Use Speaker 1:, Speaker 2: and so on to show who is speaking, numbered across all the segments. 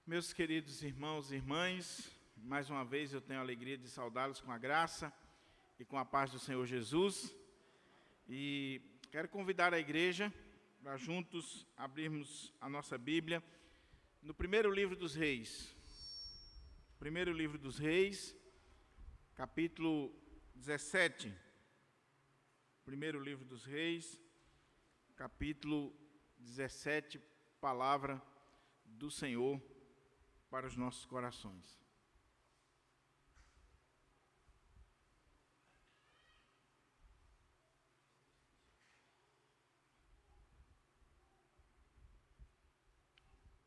Speaker 1: Meus queridos irmãos e irmãs, mais uma vez eu tenho a alegria de saudá-los com a graça e com a paz do Senhor Jesus. E quero convidar a igreja para juntos abrirmos a nossa Bíblia no primeiro livro dos Reis. Primeiro livro dos Reis, capítulo 17. Primeiro livro dos Reis, capítulo 17, palavra do Senhor para os nossos corações.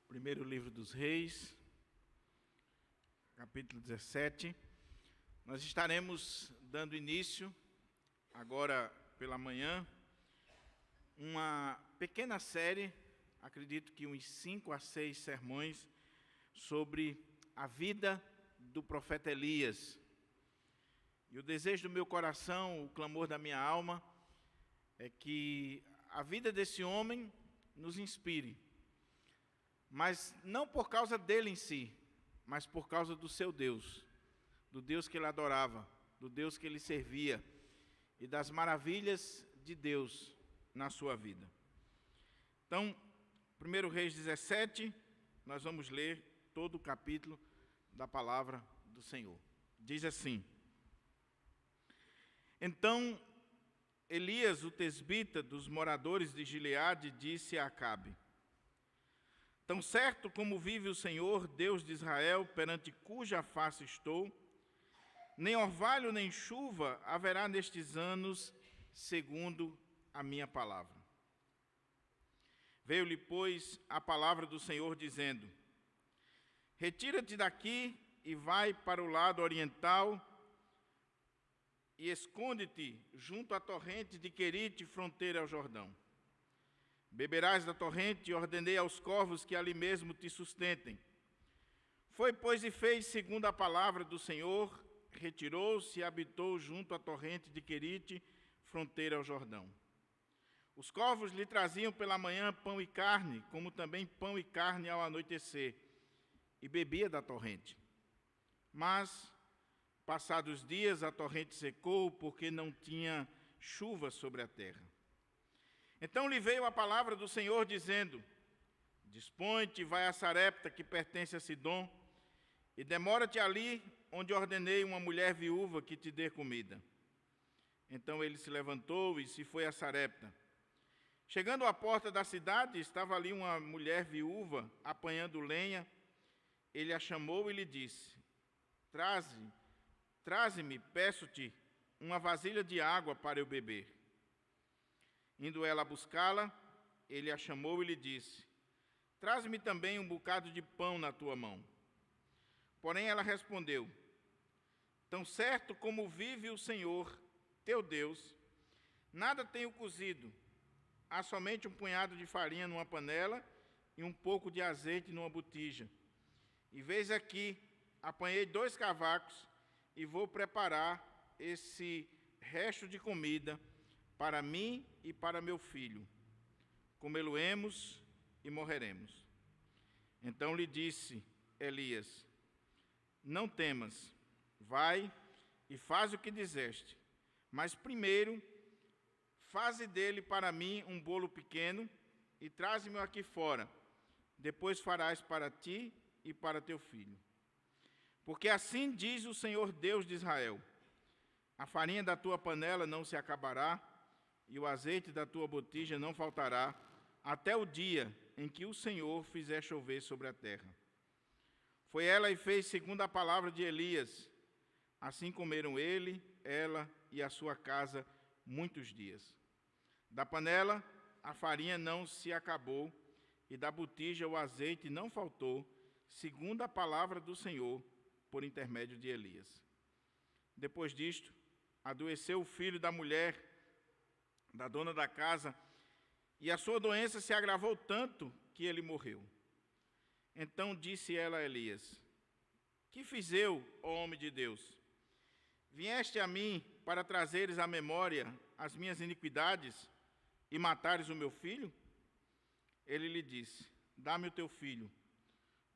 Speaker 1: Primeiro livro dos Reis, capítulo 17. Nós estaremos dando início, agora pela manhã, uma pequena série, acredito que uns 5 a 6 sermões, sobre a vida do profeta Elias. E o desejo do meu coração, o clamor da minha alma, é que a vida desse homem nos inspire, mas não por causa dele em si, mas por causa do seu Deus, do Deus que ele adorava, do Deus que ele servia e das maravilhas de Deus na sua vida. Então, 1 Reis 17, nós vamos ler todo o capítulo da palavra do Senhor. Diz assim: Então Elias, o tesbita dos moradores de Gileade, disse a Acabe: Tão certo como vive o Senhor, Deus de Israel, perante cuja face estou, nem orvalho nem chuva haverá nestes anos, segundo a minha palavra. Veio-lhe, pois, a palavra do Senhor, dizendo: Retira-te daqui e vai para o lado oriental e esconde-te junto à torrente de Querite, fronteira ao Jordão. Beberás da torrente e ordenei aos corvos que ali mesmo te sustentem. Foi, pois, e fez segundo a palavra do Senhor, retirou-se e habitou junto à torrente de Querite, fronteira ao Jordão. Os corvos lhe traziam pela manhã pão e carne, como também pão e carne ao anoitecer, e bebia da torrente. Mas, passados dias, a torrente secou, porque não tinha chuva sobre a terra. Então lhe veio a palavra do Senhor, dizendo: Dispõe-te e vai a Sarepta, que pertence a Sidom, e demora-te ali, onde ordenei uma mulher viúva que te dê comida. Então ele se levantou e se foi a Sarepta. Chegando à porta da cidade, estava ali uma mulher viúva, apanhando lenha. Ele a chamou e lhe disse: Traze-me, peço-te, uma vasilha de água para eu beber. Indo ela buscá-la, ele a chamou e lhe disse: Traze-me também um bocado de pão na tua mão. Porém ela respondeu: Tão certo como vive o Senhor, teu Deus, nada tenho cozido, há somente um punhado de farinha numa panela e um pouco de azeite numa botija. E veis aqui, apanhei 2 cavacos e vou preparar esse resto de comida para mim e para meu filho. Comê-lo-emos e morreremos. Então lhe disse Elias: Não temas, vai e faz o que dizeste, mas primeiro faze dele para mim um bolo pequeno e traze-me aqui fora. Depois farás para ti e para teu filho. Porque assim diz o Senhor Deus de Israel: A farinha da tua panela não se acabará, e o azeite da tua botija não faltará, até o dia em que o Senhor fizer chover sobre a terra. Foi ela e fez segundo a palavra de Elias. Assim comeram ele, ela e a sua casa muitos dias. Da panela a farinha não se acabou, e da botija o azeite não faltou, segundo a palavra do Senhor, por intermédio de Elias. Depois disto, adoeceu o filho da mulher, da dona da casa, e a sua doença se agravou tanto que ele morreu. Então disse ela a Elias: Que fiz eu, ó homem de Deus? Vieste a mim para trazeres à memória as minhas iniquidades e matares o meu filho? Ele lhe disse: Dá-me o teu filho.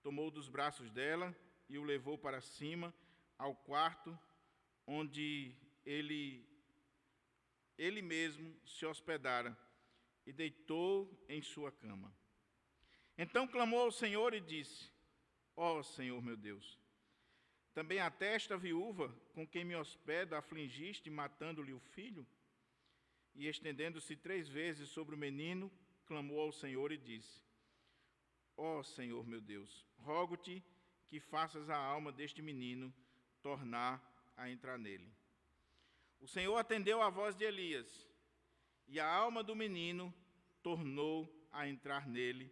Speaker 1: tomou dos braços dela e o levou para cima ao quarto onde ele mesmo se hospedara e deitou em sua cama. Então clamou ao Senhor e disse: ó Senhor meu Deus, também até esta viúva com quem me hospedo afligiste, matando-lhe o filho? E estendendo-se 3 vezes sobre o menino, clamou ao Senhor e disse: ó Senhor meu Deus, rogo-te que faças a alma deste menino tornar a entrar nele. O Senhor atendeu à voz de Elias, e a alma do menino tornou a entrar nele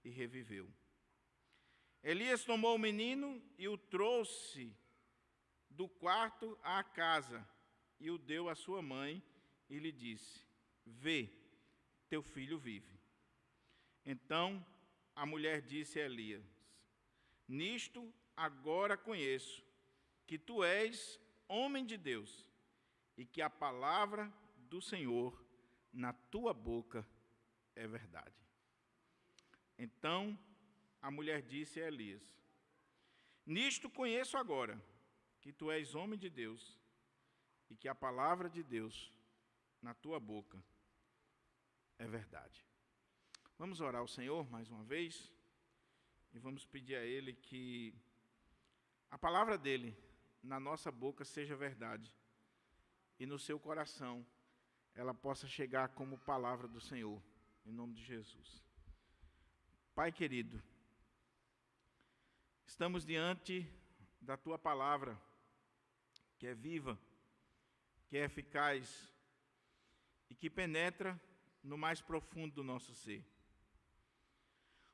Speaker 1: e reviveu. Elias tomou o menino e o trouxe do quarto à casa e o deu à sua mãe e lhe disse: vê, teu filho vive. Então a mulher disse a Elias: nisto agora conheço que tu és homem de Deus e que a palavra do Senhor na tua boca é verdade. Então a mulher disse a Elias: nisto conheço agora que tu és homem de Deus e que a palavra de Deus na tua boca é verdade. Vamos orar ao Senhor mais uma vez e vamos pedir a Ele que a palavra dEle na nossa boca seja verdade e no seu coração ela possa chegar como palavra do Senhor, em nome de Jesus. Pai querido, estamos diante da Tua palavra, que é viva, que é eficaz e que penetra no mais profundo do nosso ser.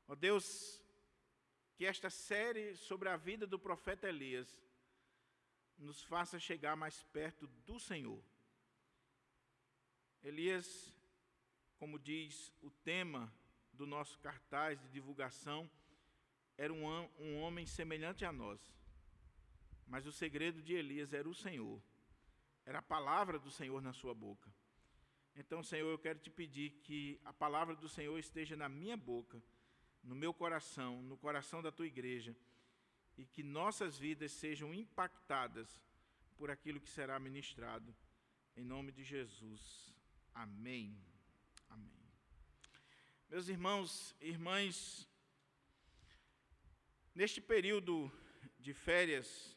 Speaker 1: Ó Deus, que esta série sobre a vida do profeta Elias nos faça chegar mais perto do Senhor. Elias, como diz o tema do nosso cartaz de divulgação, era um homem semelhante a nós. Mas o segredo de Elias era o Senhor. Era a palavra do Senhor na sua boca. Então, Senhor, eu quero te pedir que a palavra do Senhor esteja na minha boca, no meu coração, no coração da tua igreja, e que nossas vidas sejam impactadas por aquilo que será ministrado. Em nome de Jesus. Amém. Amém. Meus irmãos e irmãs, neste período de férias,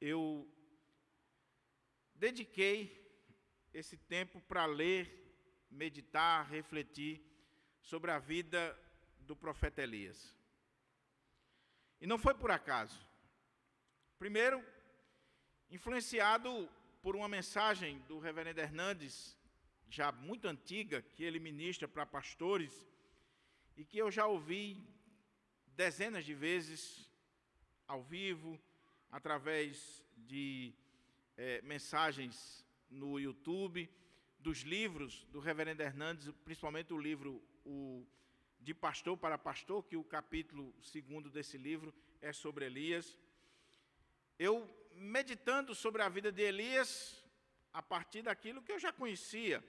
Speaker 1: eu dediquei esse tempo para ler, meditar, refletir sobre a vida do profeta Elias. E não foi por acaso. Primeiro, influenciado por uma mensagem do reverendo Hernandes, já muito antiga, que ele ministra para pastores, e que eu já ouvi dezenas de vezes, ao vivo, através de mensagens no YouTube, dos livros do reverendo Hernandes, principalmente o livro De Pastor para Pastor, que o capítulo 2 desse livro é sobre Elias. Eu, meditando sobre a vida de Elias, a partir daquilo que eu já conhecia.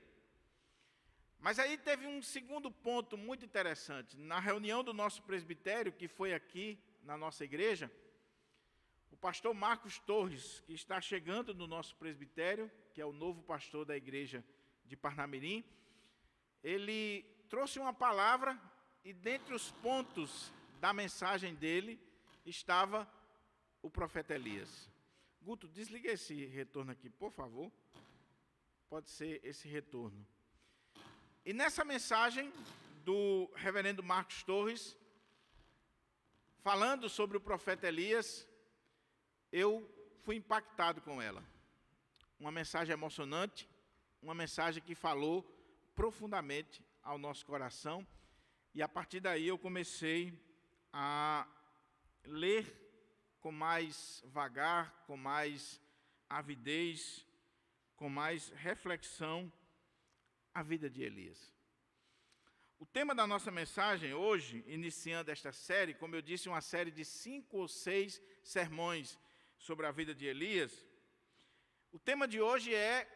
Speaker 1: Mas aí teve um segundo ponto muito interessante. Na reunião do nosso presbitério, que foi aqui na nossa igreja, o pastor Marcos Torres, que está chegando no nosso presbitério, que é o novo pastor da igreja de Parnamirim, ele trouxe uma palavra e dentre os pontos da mensagem dele estava o profeta Elias. Guto, desliga esse retorno aqui, por favor. Pode ser esse retorno. E nessa mensagem do reverendo Marcos Torres, falando sobre o profeta Elias, eu fui impactado com ela. Uma mensagem emocionante, uma mensagem que falou profundamente ao nosso coração, e a partir daí eu comecei a ler com mais vagar, com mais avidez, com mais reflexão, a vida de Elias. O tema da nossa mensagem hoje, iniciando esta série, como eu disse, uma série de 5 ou 6 sermões sobre a vida de Elias. O tema de hoje é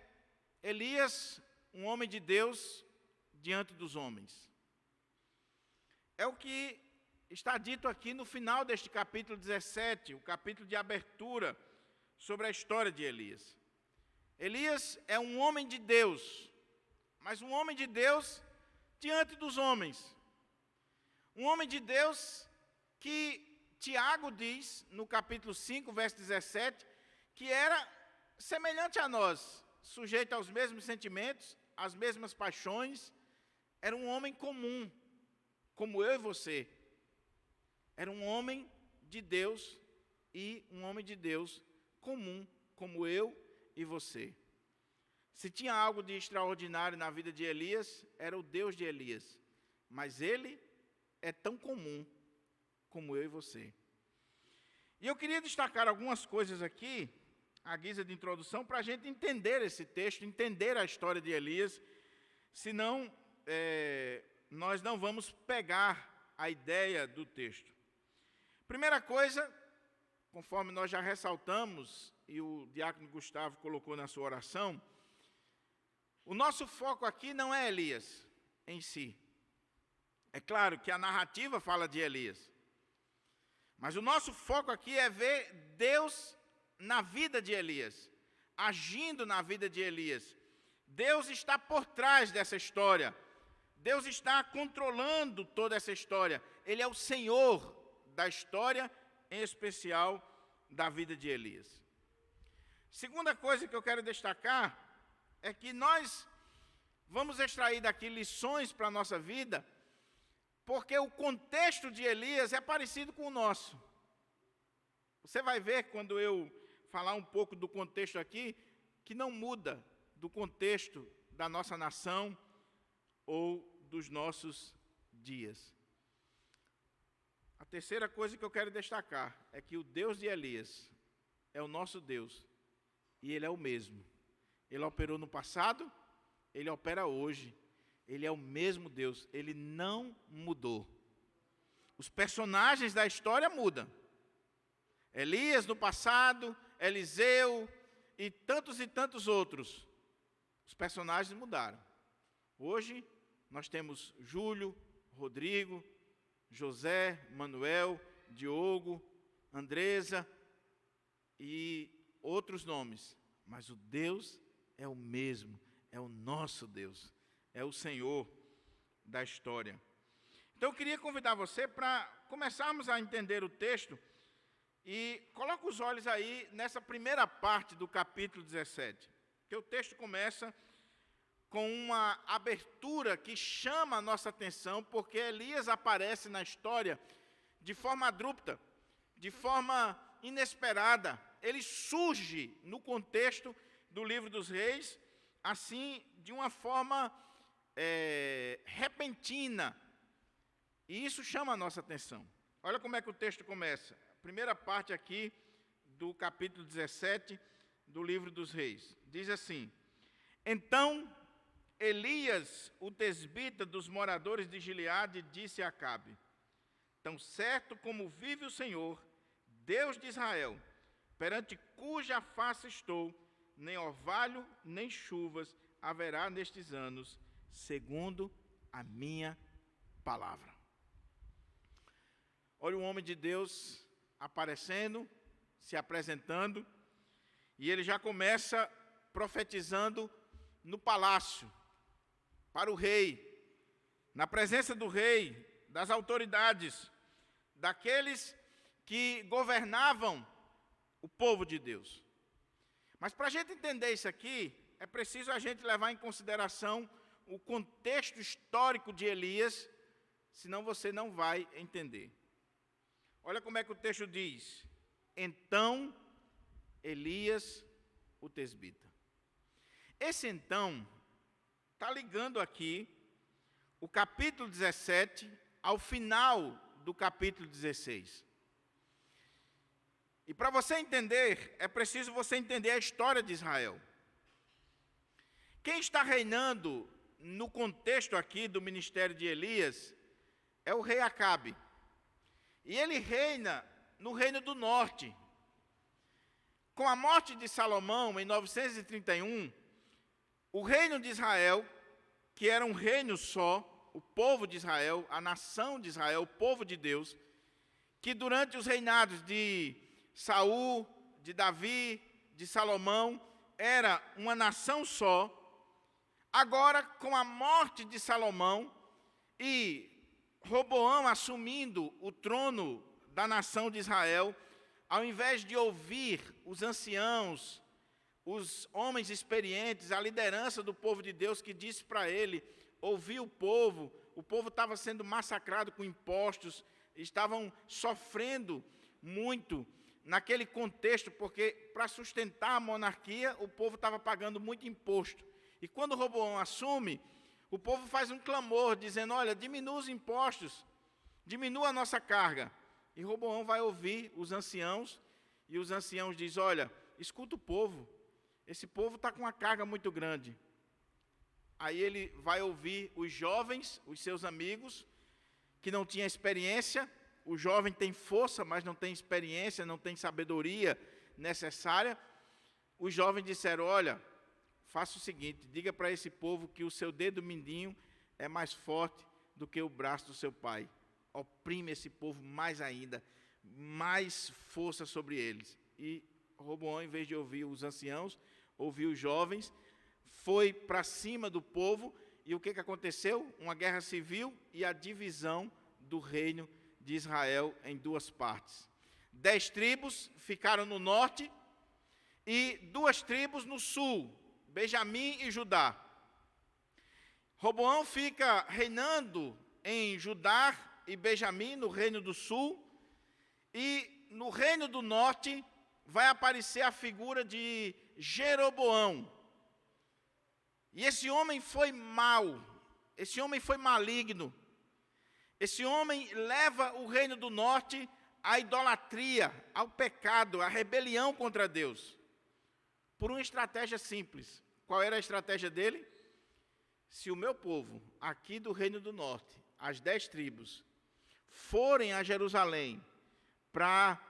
Speaker 1: Elias, um homem de Deus diante dos homens. É o que está dito aqui no final deste capítulo 17, o capítulo de abertura sobre a história de Elias. Elias é um homem de Deus, mas um homem de Deus diante dos homens. Um homem de Deus que Tiago diz, no capítulo 5, verso 17, que era semelhante a nós, sujeito aos mesmos sentimentos, às mesmas paixões. Era um homem comum, como eu e você. Era um homem de Deus e um homem de Deus comum, como eu e você. Se tinha algo de extraordinário na vida de Elias, era o Deus de Elias. Mas ele é tão comum como eu e você. E eu queria destacar algumas coisas aqui, à guisa de introdução, para a gente entender esse texto, entender a história de Elias, senão nós não vamos pegar a ideia do texto. Primeira coisa, conforme nós já ressaltamos, e o diácono Gustavo colocou na sua oração, o nosso foco aqui não é Elias em si. É claro que a narrativa fala de Elias, mas o nosso foco aqui é ver Deus na vida de Elias, agindo na vida de Elias. Deus está por trás dessa história. Deus está controlando toda essa história. Ele é o Senhor da história, em especial da vida de Elias. Segunda coisa que eu quero destacar é que nós vamos extrair daqui lições para a nossa vida, porque o contexto de Elias é parecido com o nosso. Você vai ver, quando eu falar um pouco do contexto aqui, que não muda do contexto da nossa nação ou dos nossos dias. A terceira coisa que eu quero destacar é que o Deus de Elias é o nosso Deus, e Ele é o mesmo. Ele operou no passado, Ele opera hoje. Ele é o mesmo Deus, Ele não mudou. Os personagens da história mudam. Elias no passado, Eliseu e tantos outros. Os personagens mudaram. Hoje nós temos Júlio, Rodrigo, José, Manuel, Diogo, Andresa e outros nomes. Mas o Deus é o mesmo, é o nosso Deus. É o Senhor da história. Então eu queria convidar você para começarmos a entender o texto e coloca os olhos aí nessa primeira parte do capítulo 17. Que o texto começa com uma abertura que chama a nossa atenção, porque Elias aparece na história de forma abrupta, de forma inesperada. Ele surge no contexto do livro dos reis, assim, de uma forma repentina, e isso chama a nossa atenção. Olha como é que o texto começa. A primeira parte aqui do capítulo 17 do livro dos reis. Diz assim: Então Elias, o tesbita dos moradores de Gileade, disse a Acabe: Tão certo como vive o Senhor, Deus de Israel, perante cuja face estou, nem orvalho, nem chuvas haverá nestes anos, segundo a minha palavra. Olha o homem de Deus aparecendo, se apresentando, e ele já começa profetizando no palácio, para o rei, na presença do rei, das autoridades, daqueles que governavam o povo de Deus. Mas para a gente entender isso aqui, é preciso a gente levar em consideração o contexto histórico de Elias, senão você não vai entender. Olha como é que o texto diz: Então Elias, o tesbita. Esse então está ligando aqui o capítulo 17 ao final do capítulo 16. E para você entender, é preciso você entender a história de Israel. Quem está reinando no contexto aqui do ministério de Elias é o rei Acabe. E ele reina no reino do norte. Com a morte de Salomão, em 931, o reino de Israel, que era um reino só, o povo de Israel, a nação de Israel, o povo de Deus, que durante os reinados de Saul, de Davi, de Salomão, era uma nação só. Agora, com a morte de Salomão e Roboão assumindo o trono da nação de Israel, ao invés de ouvir os anciãos, os homens experientes, a liderança do povo de Deus que disse para ele ouvir o povo estava sendo massacrado com impostos, estavam sofrendo muito naquele contexto, porque para sustentar a monarquia, o povo estava pagando muito imposto. E quando Roboão assume, o povo faz um clamor, dizendo, olha, diminua os impostos, diminua a nossa carga. E Roboão vai ouvir os anciãos, e os anciãos dizem, olha, escuta o povo, esse povo está com uma carga muito grande. Aí ele vai ouvir os jovens, os seus amigos, que não tinham experiência. O jovem tem força, mas não tem experiência, não tem sabedoria necessária. Os jovens disseram, olha, faça o seguinte, diga para esse povo que o seu dedo mindinho é mais forte do que o braço do seu pai. Oprime esse povo mais ainda, mais força sobre eles. E Roboão, em vez de ouvir os anciãos, ouviu os jovens, foi para cima do povo, e o que aconteceu? Uma guerra civil e a divisão do reino de Israel em duas partes. 10 tribos ficaram no norte e 2 tribos no sul, Benjamim e Judá. Roboão fica reinando em Judá e Benjamim, no reino do sul, e no reino do norte vai aparecer a figura de Jeroboão. E esse homem foi mau, esse homem foi maligno, esse homem leva o reino do norte à idolatria, ao pecado, à rebelião contra Deus, por uma estratégia simples. Qual era a estratégia dele? Se o meu povo, aqui do reino do norte, as 10 tribos, forem a Jerusalém para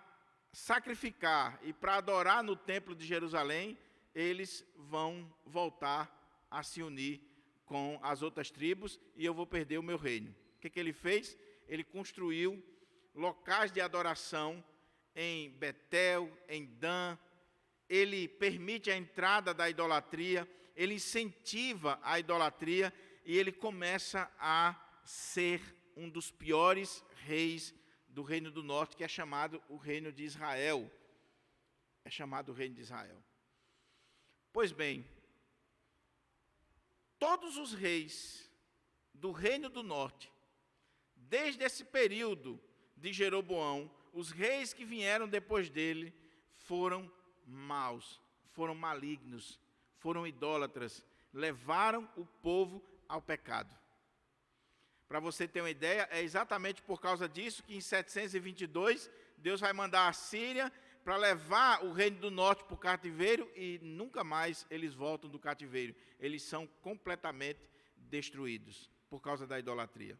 Speaker 1: sacrificar e para adorar no templo de Jerusalém, eles vão voltar a se unir com as outras tribos e eu vou perder o meu reino. O que ele fez? Ele construiu locais de adoração em Betel, em Dan. Ele permite a entrada da idolatria, ele incentiva a idolatria e ele começa a ser um dos piores reis do reino do norte, que é chamado o reino de Israel. É chamado o reino de Israel. Pois bem, todos os reis do reino do norte, desde esse período de Jeroboão, os reis que vieram depois dele foram maus, foram malignos, foram idólatras, levaram o povo ao pecado. Para você ter uma ideia, é exatamente por causa disso que em 722, Deus vai mandar a Síria para levar o reino do norte para o cativeiro e nunca mais eles voltam do cativeiro. Eles são completamente destruídos por causa da idolatria.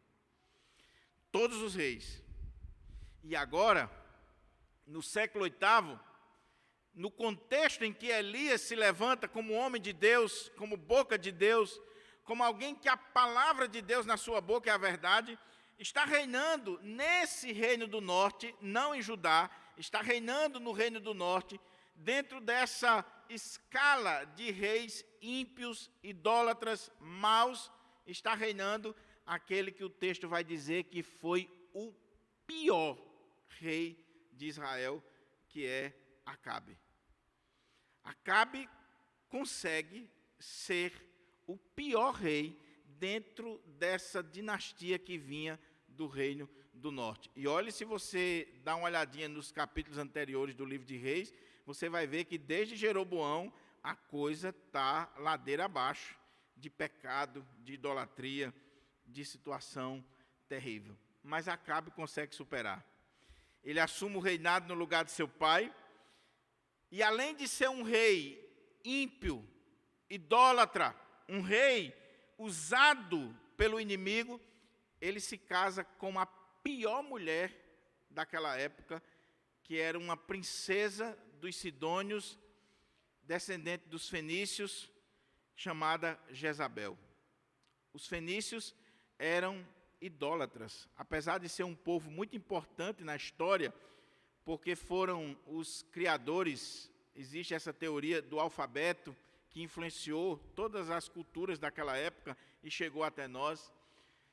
Speaker 1: Todos os reis. E agora, no século VIII, no contexto em que Elias se levanta como homem de Deus, como boca de Deus, como alguém que a palavra de Deus na sua boca é a verdade, está reinando nesse reino do norte, não em Judá, está reinando no reino do norte, dentro dessa escala de reis ímpios, idólatras, maus, está reinando aquele que o texto vai dizer que foi o pior rei de Israel, que é Acabe. Acabe consegue ser o pior rei dentro dessa dinastia que vinha do reino do norte. E olhe, se você dá uma olhadinha nos capítulos anteriores do livro de Reis, você vai ver que desde Jeroboão a coisa está ladeira abaixo, de pecado, de idolatria, de situação terrível. Mas Acabe consegue superar. Ele assume o reinado no lugar de seu pai, e além de ser um rei ímpio, idólatra, um rei usado pelo inimigo, ele se casa com a pior mulher daquela época, que era uma princesa dos sidônios, descendente dos fenícios, chamada Jezabel. Os fenícios eram idólatras, apesar de ser um povo muito importante na história, porque foram os criadores. Existe essa teoria do alfabeto que influenciou todas as culturas daquela época e chegou até nós,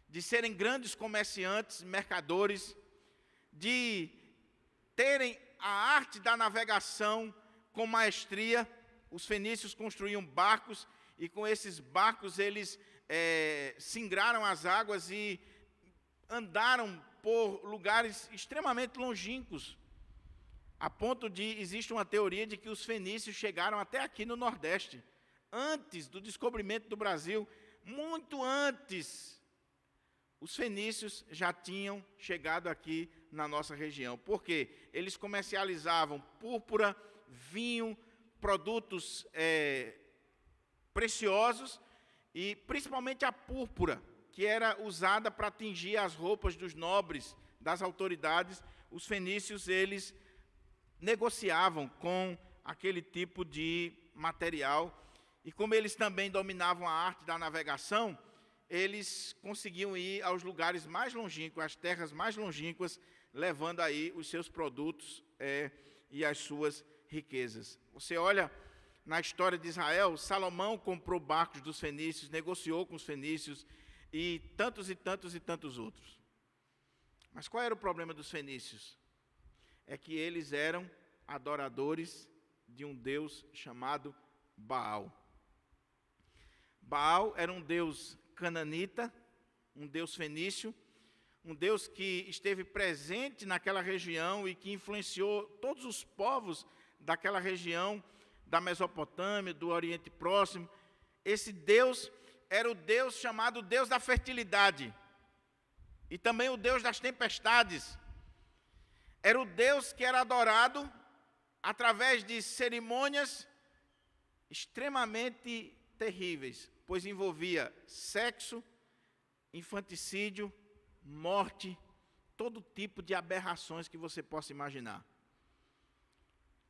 Speaker 1: de serem grandes comerciantes, mercadores, de terem a arte da navegação com maestria. Os fenícios construíam barcos e com esses barcos eles singraram as águas e andaram por lugares extremamente longínquos, a ponto de, existe uma teoria de que os fenícios chegaram até aqui no Nordeste, antes do descobrimento do Brasil, muito antes, os fenícios já tinham chegado aqui na nossa região. Por quê? Eles comercializavam púrpura, vinho, produtos preciosos, e principalmente a púrpura, que era usada para tingir as roupas dos nobres, das autoridades. Os fenícios, eles negociavam com aquele tipo de material, e como eles também dominavam a arte da navegação, eles conseguiam ir aos lugares mais longínquos, às terras mais longínquas, levando aí os seus produtos e as suas riquezas. Você olha na história de Israel, Salomão comprou barcos dos fenícios, negociou com os fenícios, e tantos outros. Mas qual era o problema dos fenícios? É que eles eram adoradores de um deus chamado Baal. Baal era um deus cananita, um deus fenício, um deus que esteve presente naquela região e que influenciou todos os povos daquela região, da Mesopotâmia, do Oriente Próximo. Esse deus era o deus chamado Deus da fertilidade, e também o Deus das tempestades. Era o Deus que era adorado através de cerimônias extremamente terríveis, pois envolvia sexo, infanticídio, morte, todo tipo de aberrações que você possa imaginar.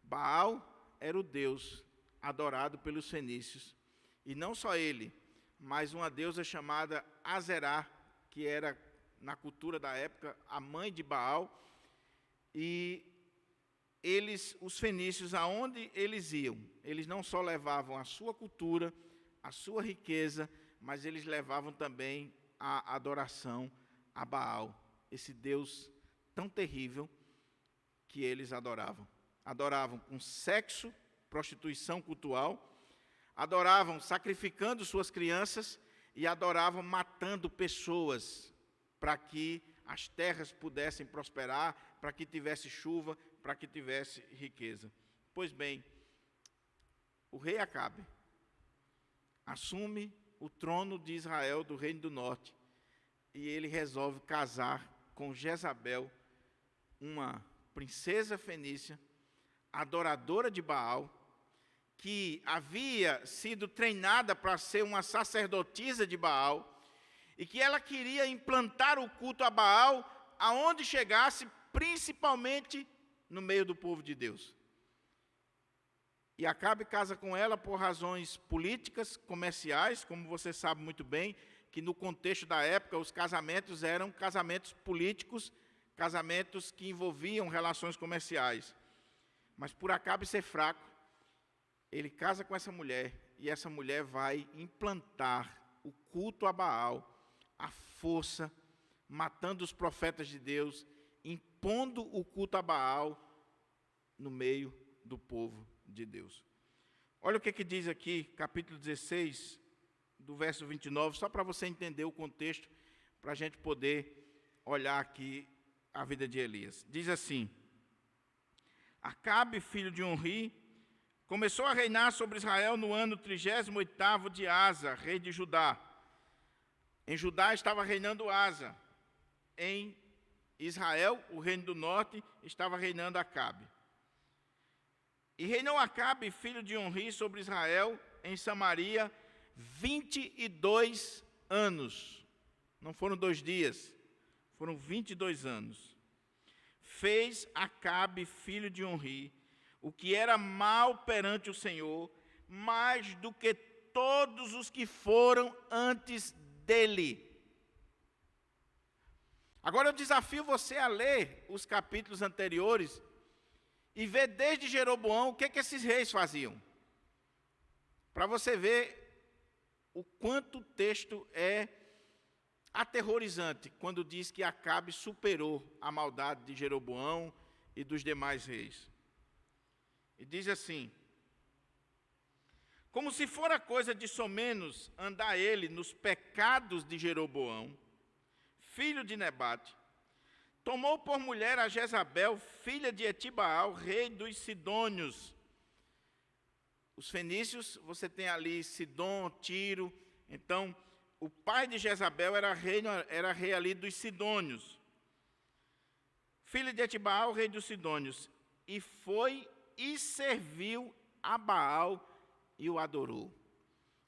Speaker 1: Baal era o Deus adorado pelos fenícios, e não só ele, mas uma deusa chamada Azerá, que era, na cultura da época, a mãe de Baal. E eles, os fenícios, aonde eles iam, eles não só levavam a sua cultura, a sua riqueza, mas eles levavam também a adoração a Baal, esse Deus tão terrível que eles adoravam. Adoravam com sexo, prostituição cultural, adoravam sacrificando suas crianças e adoravam matando pessoas para que as terras pudessem prosperar, para que tivesse chuva, para que tivesse riqueza. Pois bem, o rei Acabe assume o trono de Israel, do reino do norte, e ele resolve casar com Jezabel, uma princesa fenícia, adoradora de Baal, que havia sido treinada para ser uma sacerdotisa de Baal, e que ela queria implantar o culto a Baal aonde chegasse, principalmente no meio do povo de Deus. E Acabe casa com ela por razões políticas, comerciais, como você sabe muito bem, que no contexto da época os casamentos eram casamentos políticos, casamentos que envolviam relações comerciais. Mas por Acabe ser fraco, ele casa com essa mulher, e essa mulher vai implantar o culto a Baal, à força, matando os profetas de Deus, impondo o culto a Baal no meio do povo de Deus. Olha o que diz aqui, capítulo 16, do verso 29, só para você entender o contexto, para a gente poder olhar aqui a vida de Elias. Diz assim: Acabe, filho de Onri, começou a reinar sobre Israel no ano 38º de Asa, rei de Judá. Em Judá estava reinando Asa. Em Israel, o reino do norte, estava reinando Acabe. E reinou Acabe, filho de Onri, sobre Israel, em Samaria, 22 anos. Não foram 2 dias, foram 22 anos. Fez Acabe, filho de Onri, o que era mal perante o Senhor, mais do que todos os que foram antes dele. Agora eu desafio você a ler os capítulos anteriores e ver desde Jeroboão o que esses reis faziam. Para você ver o quanto o texto é aterrorizante quando diz que Acabe superou a maldade de Jeroboão e dos demais reis. E diz assim: como se fora coisa de somenos andar ele nos pecados de Jeroboão, filho de Nebate, tomou por mulher a Jezabel, filha de Etibaal, rei dos Sidônios. Os fenícios, você tem ali Sidom, Tiro. Então, o pai de Jezabel era rei ali dos Sidônios. Filho de Etibaal, rei dos Sidônios. E foi e serviu a Baal e o adorou.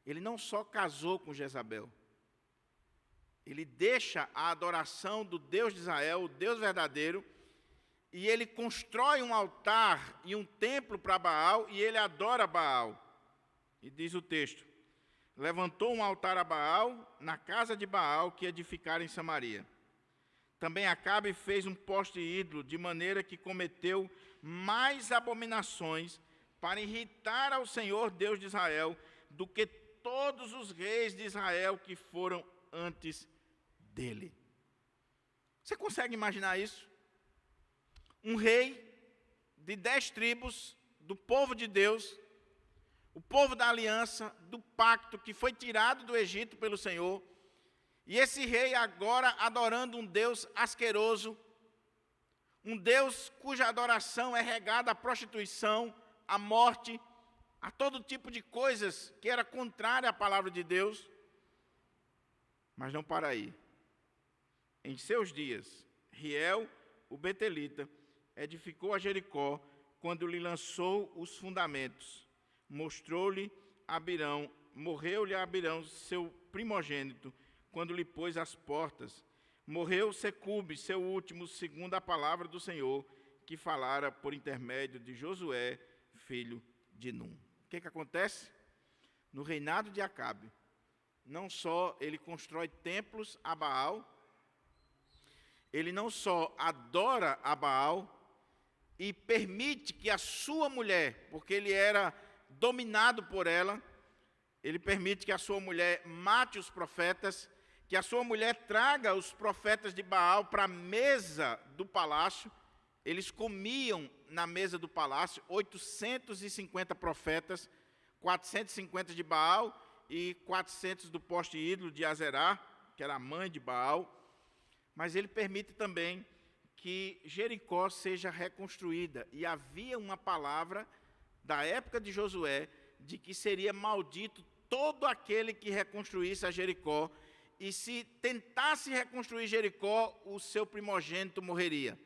Speaker 1: Ele não só casou com Jezabel, ele deixa a adoração do Deus de Israel, o Deus verdadeiro, e ele constrói um altar e um templo para Baal, e ele adora Baal. E diz o texto: levantou um altar a Baal na casa de Baal que edificaram em Samaria. Também Acabe fez um poste ídolo, de maneira que cometeu mais abominações para irritar ao Senhor Deus de Israel do que todos os reis de Israel que foram antes dele. Você consegue imaginar isso? Um rei de 10 tribos do povo de Deus, o povo da aliança, do pacto que foi tirado do Egito pelo Senhor, e esse rei agora adorando um Deus asqueroso, um Deus cuja adoração é regada à prostituição, à morte, a todo tipo de coisas que era contrária à palavra de Deus. Mas não para aí. Em seus dias, Riel, o betelita, edificou a Jericó quando lhe lançou os fundamentos. Mostrou-lhe Abirão, morreu-lhe Abirão, seu primogênito, quando lhe pôs as portas. Morreu Secube, seu último, segundo a palavra do Senhor, que falara por intermédio de Josué, filho de Num. O que acontece? No reinado de Acabe, não só ele constrói templos a Baal, ele não só adora a Baal e permite que a sua mulher, porque ele era dominado por ela, ele permite que a sua mulher mate os profetas, que a sua mulher traga os profetas de Baal para a mesa do palácio. Eles comiam na mesa do palácio 850 profetas, 450 de Baal e 400 do poste ídolo de Azerá, que era a mãe de Baal. Mas ele permite também que Jericó seja reconstruída. E havia uma palavra da época de Josué de que seria maldito todo aquele que reconstruísse a Jericó. E se tentasse reconstruir Jericó, o seu primogênito morreria.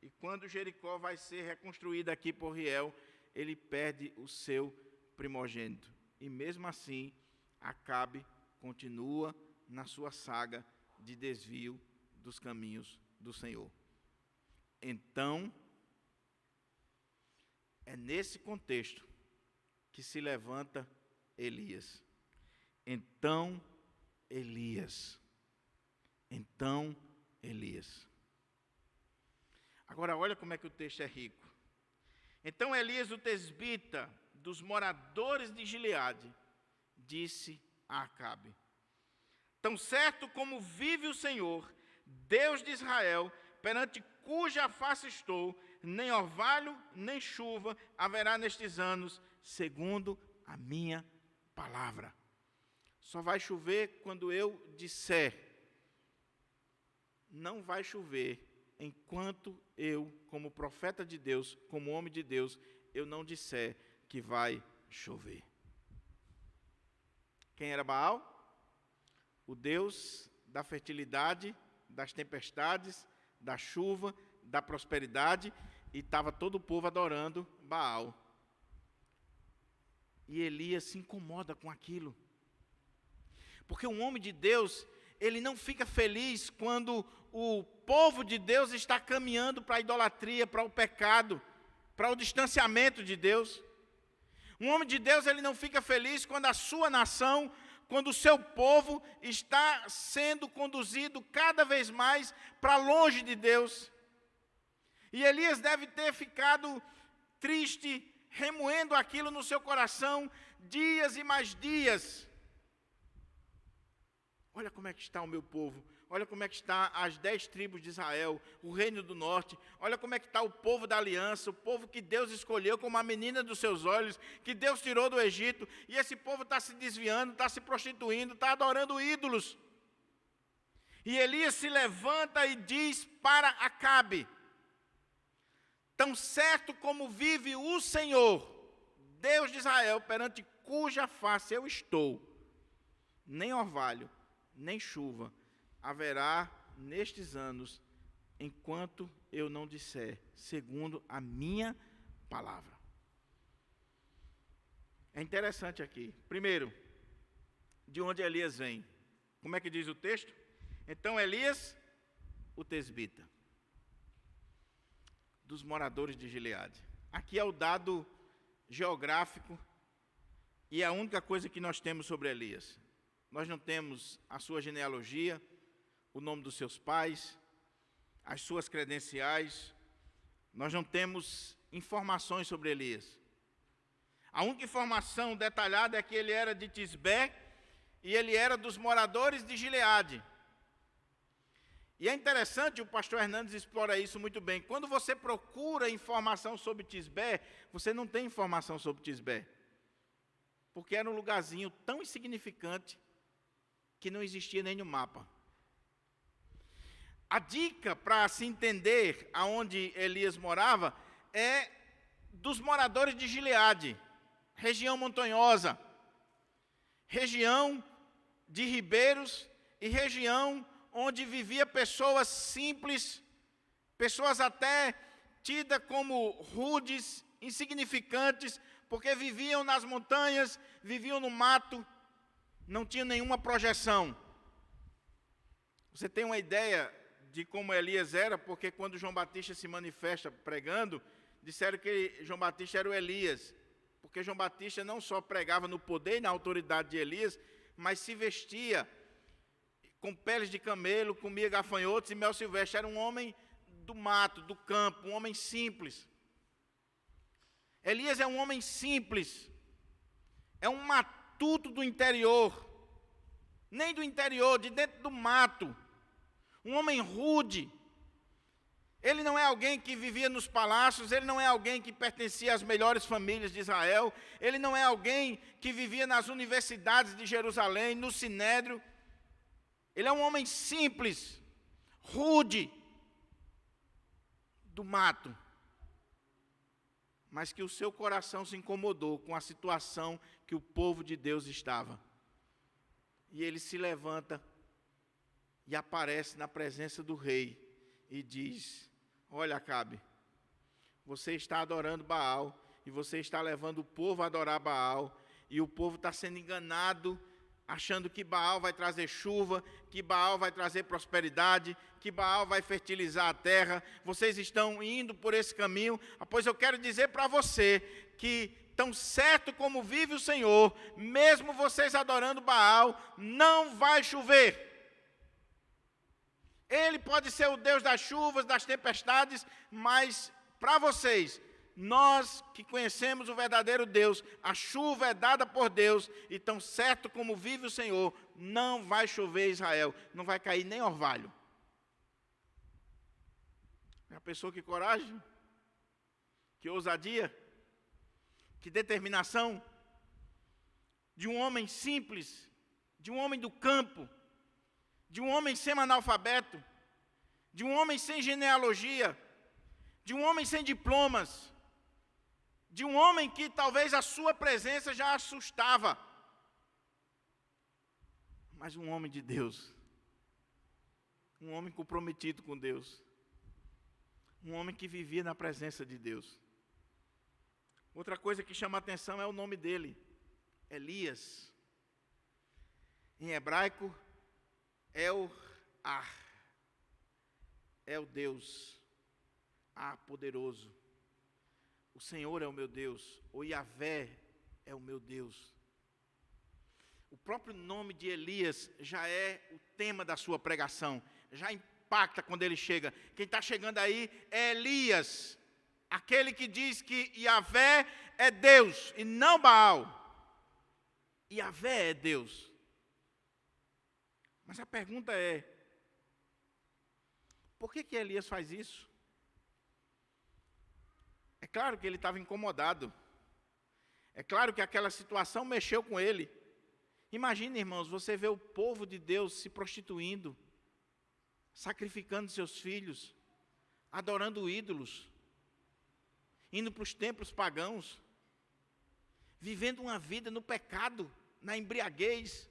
Speaker 1: E quando Jericó vai ser reconstruída aqui por Riel, ele perde o seu primogênito. E mesmo assim, Acabe continua na sua saga de desvio dos caminhos do Senhor. Então, é nesse contexto que se levanta Elias. Então, Elias. Agora, olha como é que o texto é rico. Então, Elias, o tesbita, dos moradores de Gileade, disse a Acabe: tão certo como vive o Senhor, Deus de Israel, perante cuja face estou, nem orvalho, nem chuva haverá nestes anos, segundo a minha palavra. Só vai chover quando eu disser. Não vai chover enquanto eu, como profeta de Deus, como homem de Deus, eu não disser que vai chover. Quem era Baal? O Deus da fertilidade, das tempestades, da chuva, da prosperidade, e estava todo o povo adorando Baal. E Elias se incomoda com aquilo. Porque um homem de Deus, ele não fica feliz quando o povo de Deus está caminhando para a idolatria, para o pecado, para o distanciamento de Deus. Um homem de Deus, ele não fica feliz quando a sua nação quando o seu povo está sendo conduzido cada vez mais para longe de Deus. E Elias deve ter ficado triste, remoendo aquilo no seu coração, dias e mais dias. Olha como é que está o meu povo. Olha como é que está as 10 tribos de Israel, o reino do norte. Olha como é que está o povo da aliança, o povo que Deus escolheu como a menina dos seus olhos, que Deus tirou do Egito. E esse povo está se desviando, está se prostituindo, está adorando ídolos. E Elias se levanta e diz para Acabe: tão certo como vive o Senhor, Deus de Israel, perante cuja face eu estou, nem orvalho, nem chuva haverá nestes anos, enquanto eu não disser, segundo a minha palavra. É interessante aqui. Primeiro, de onde Elias vem. Como é que diz o texto? Então Elias, o tesbita, dos moradores de Gileade. Aqui é o dado geográfico e é a única coisa que nós temos sobre Elias. Nós não temos a sua genealogia, o nome dos seus pais, as suas credenciais. Nós não temos informações sobre Elias. A única informação detalhada é que ele era de Tisbé e ele era dos moradores de Gileade. E é interessante, o pastor Hernandes explora isso muito bem. Quando você procura informação sobre Tisbé, você não tem informação sobre Tisbé. Porque era um lugarzinho tão insignificante que não existia nem no mapa. A dica para se entender aonde Elias morava é dos moradores de Gileade, região montanhosa, região de ribeiros e região onde vivia pessoas simples, pessoas até tidas como rudes, insignificantes, porque viviam nas montanhas, viviam no mato, não tinham nenhuma projeção. Você tem uma ideia de como Elias era, porque quando João Batista se manifesta pregando, disseram que João Batista era o Elias, porque João Batista não só pregava no poder e na autoridade de Elias, mas se vestia com peles de camelo, comia gafanhotos e mel silvestre. Era um homem do mato, do campo, um homem simples. Elias é um homem simples, é um matuto do interior, nem do interior, de dentro do mato, um homem rude. Ele não é alguém que vivia nos palácios, ele não é alguém que pertencia às melhores famílias de Israel, ele não é alguém que vivia nas universidades de Jerusalém, no Sinédrio. Ele é um homem simples, rude, do mato, mas que o seu coração se incomodou com a situação que o povo de Deus estava. E ele se levanta e aparece na presença do rei e diz: olha, Acabe, você está adorando Baal e você está levando o povo a adorar Baal, e o povo está sendo enganado, achando que Baal vai trazer chuva, que Baal vai trazer prosperidade, que Baal vai fertilizar a terra. Vocês estão indo por esse caminho, pois eu quero dizer para você que, tão certo como vive o Senhor, mesmo vocês adorando Baal, não vai chover. Ele pode ser o Deus das chuvas, das tempestades, mas para vocês, nós que conhecemos o verdadeiro Deus, a chuva é dada por Deus, e tão certo como vive o Senhor, não vai chover em Israel, não vai cair nem orvalho. É a pessoa que coragem, que ousadia, que determinação, de um homem simples, de um homem do campo, de um homem semi-analfabeto, de um homem sem genealogia, de um homem sem diplomas, de um homem que talvez a sua presença já assustava, mas um homem de Deus, um homem comprometido com Deus, um homem que vivia na presença de Deus. Outra coisa que chama a atenção é o nome dele, Elias. Em hebraico, El-Ar, é o Deus poderoso. O Senhor é o meu Deus, o Yahvé é o meu Deus. O próprio nome de Elias já é o tema da sua pregação. Já impacta quando ele chega. Quem está chegando aí é Elias, aquele que diz que Yahvé é Deus e não Baal. Yahvé é Deus. Mas a pergunta é, por que Elias faz isso? É claro que ele estava incomodado. É claro que aquela situação mexeu com ele. Imagine, irmãos, você vê o povo de Deus se prostituindo, sacrificando seus filhos, adorando ídolos, indo para os templos pagãos, vivendo uma vida no pecado, na embriaguez.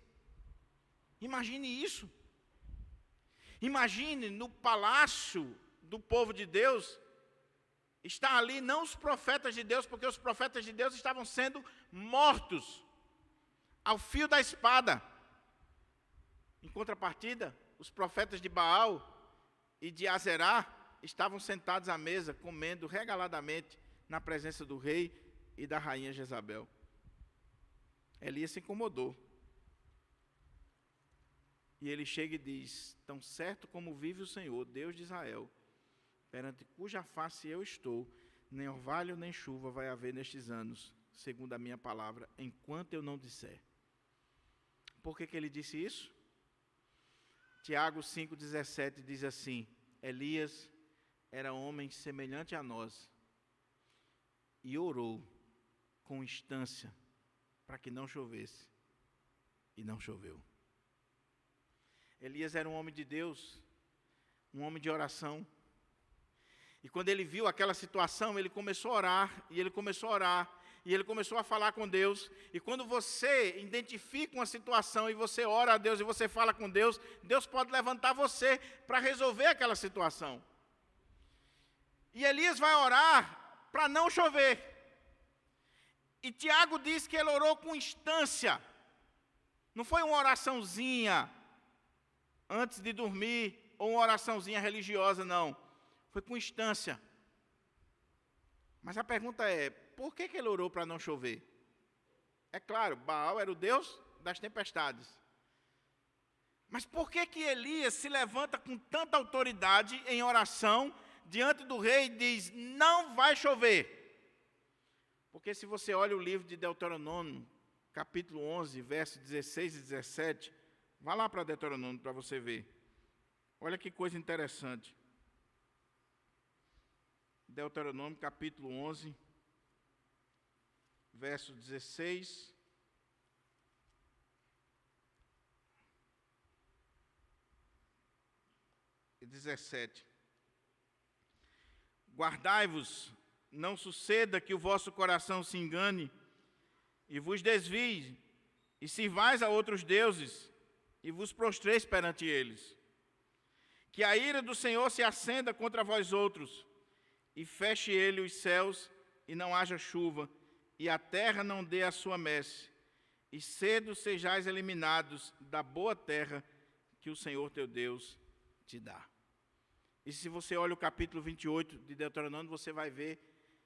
Speaker 1: Imagine isso. Imagine no palácio do povo de Deus, está ali não os profetas de Deus, porque os profetas de Deus estavam sendo mortos ao fio da espada. Em contrapartida, os profetas de Baal e de Azerá estavam sentados à mesa, comendo regaladamente na presença do rei e da rainha Jezabel. Elias se incomodou. E ele chega e diz, tão certo como vive o Senhor, Deus de Israel, perante cuja face eu estou, nem orvalho nem chuva vai haver nestes anos, segundo a minha palavra, enquanto eu não disser. Por que ele disse isso? Tiago 5,17 diz assim, Elias era homem semelhante a nós, e orou com instância para que não chovesse, e não choveu. Elias era um homem de Deus, um homem de oração. E quando ele viu aquela situação, ele começou a orar, e ele começou a orar, e ele começou a falar com Deus. E quando você identifica uma situação, e você ora a Deus, e você fala com Deus, Deus pode levantar você para resolver aquela situação. E Elias vai orar para não chover. E Tiago diz que ele orou com instância. Não foi uma oraçãozinha antes de dormir, ou uma oraçãozinha religiosa, não. Foi com instância. Mas a pergunta é, por que ele orou para não chover? É claro, Baal era o Deus das tempestades. Mas por que Elias se levanta com tanta autoridade em oração diante do rei e diz, não vai chover? Porque se você olha o livro de Deuteronômio, capítulo 11, versos 16 e 17, vá lá para Deuteronômio para você ver. Olha que coisa interessante. Deuteronômio, capítulo 11, verso 16 e 17. Guardai-vos, não suceda que o vosso coração se engane e vos desvie, e sirvais a outros deuses, e vos prostreis perante eles. Que a ira do Senhor se acenda contra vós outros, e feche ele os céus, e não haja chuva, e a terra não dê a sua messe, e cedo sejais eliminados da boa terra que o Senhor teu Deus te dá. E se você olha o capítulo 28 de Deuteronômio, você vai ver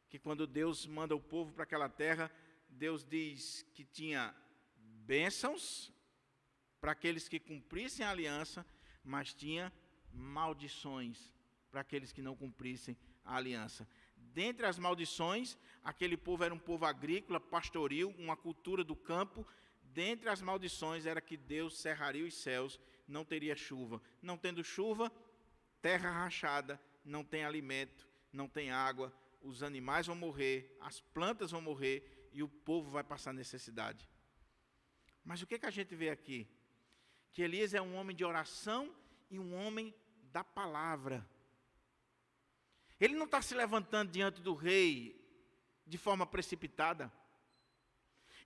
Speaker 1: que quando Deus manda o povo para aquela terra, Deus diz que tinha bênçãos para aqueles que cumprissem a aliança, mas tinha maldições para aqueles que não cumprissem a aliança. Dentre as maldições, aquele povo era um povo agrícola, pastoril, uma cultura do campo. Dentre as maldições era que Deus cerraria os céus, não teria chuva. Não tendo chuva, terra rachada, não tem alimento, não tem água, os animais vão morrer, as plantas vão morrer e o povo vai passar necessidade. Mas o que a gente vê aqui? Que Elias é um homem de oração e um homem da palavra. Ele não está se levantando diante do rei de forma precipitada.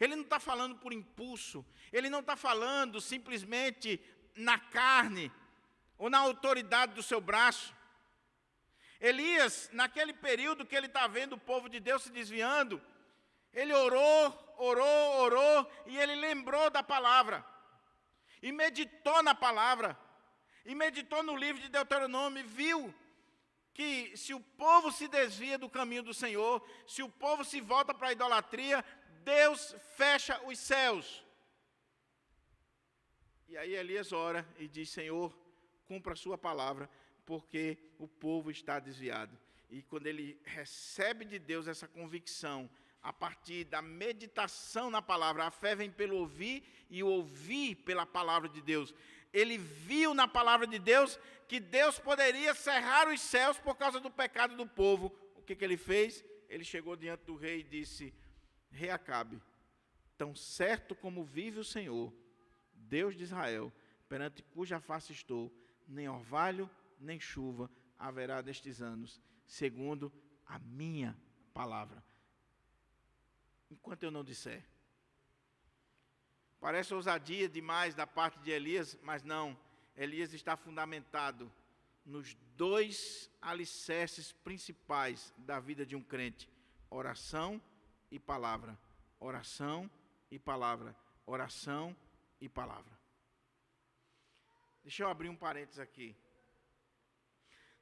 Speaker 1: Ele não está falando por impulso. Ele não está falando simplesmente na carne ou na autoridade do seu braço. Elias, naquele período que ele está vendo o povo de Deus se desviando, ele orou, e ele lembrou da palavra. E meditou na palavra. E meditou no livro de Deuteronômio e viu que se o povo se desvia do caminho do Senhor, se o povo se volta para a idolatria, Deus fecha os céus. E aí Elias ora e diz: Senhor, cumpra a sua palavra, porque o povo está desviado. E quando ele recebe de Deus essa convicção, a partir da meditação na palavra, a fé vem pelo ouvir e o ouvir pela palavra de Deus. Ele viu na palavra de Deus que Deus poderia cerrar os céus por causa do pecado do povo. O que ele fez? Ele chegou diante do rei e disse: Rei Acabe, tão certo como vive o Senhor, Deus de Israel, perante cuja face estou, nem orvalho, nem chuva haverá destes anos, segundo a minha palavra, enquanto eu não disser. Parece ousadia demais da parte de Elias, mas não. Elias está fundamentado nos dois alicerces principais da vida de um crente: oração e palavra. Oração e palavra. Oração e palavra. Deixa eu abrir um parênteses aqui.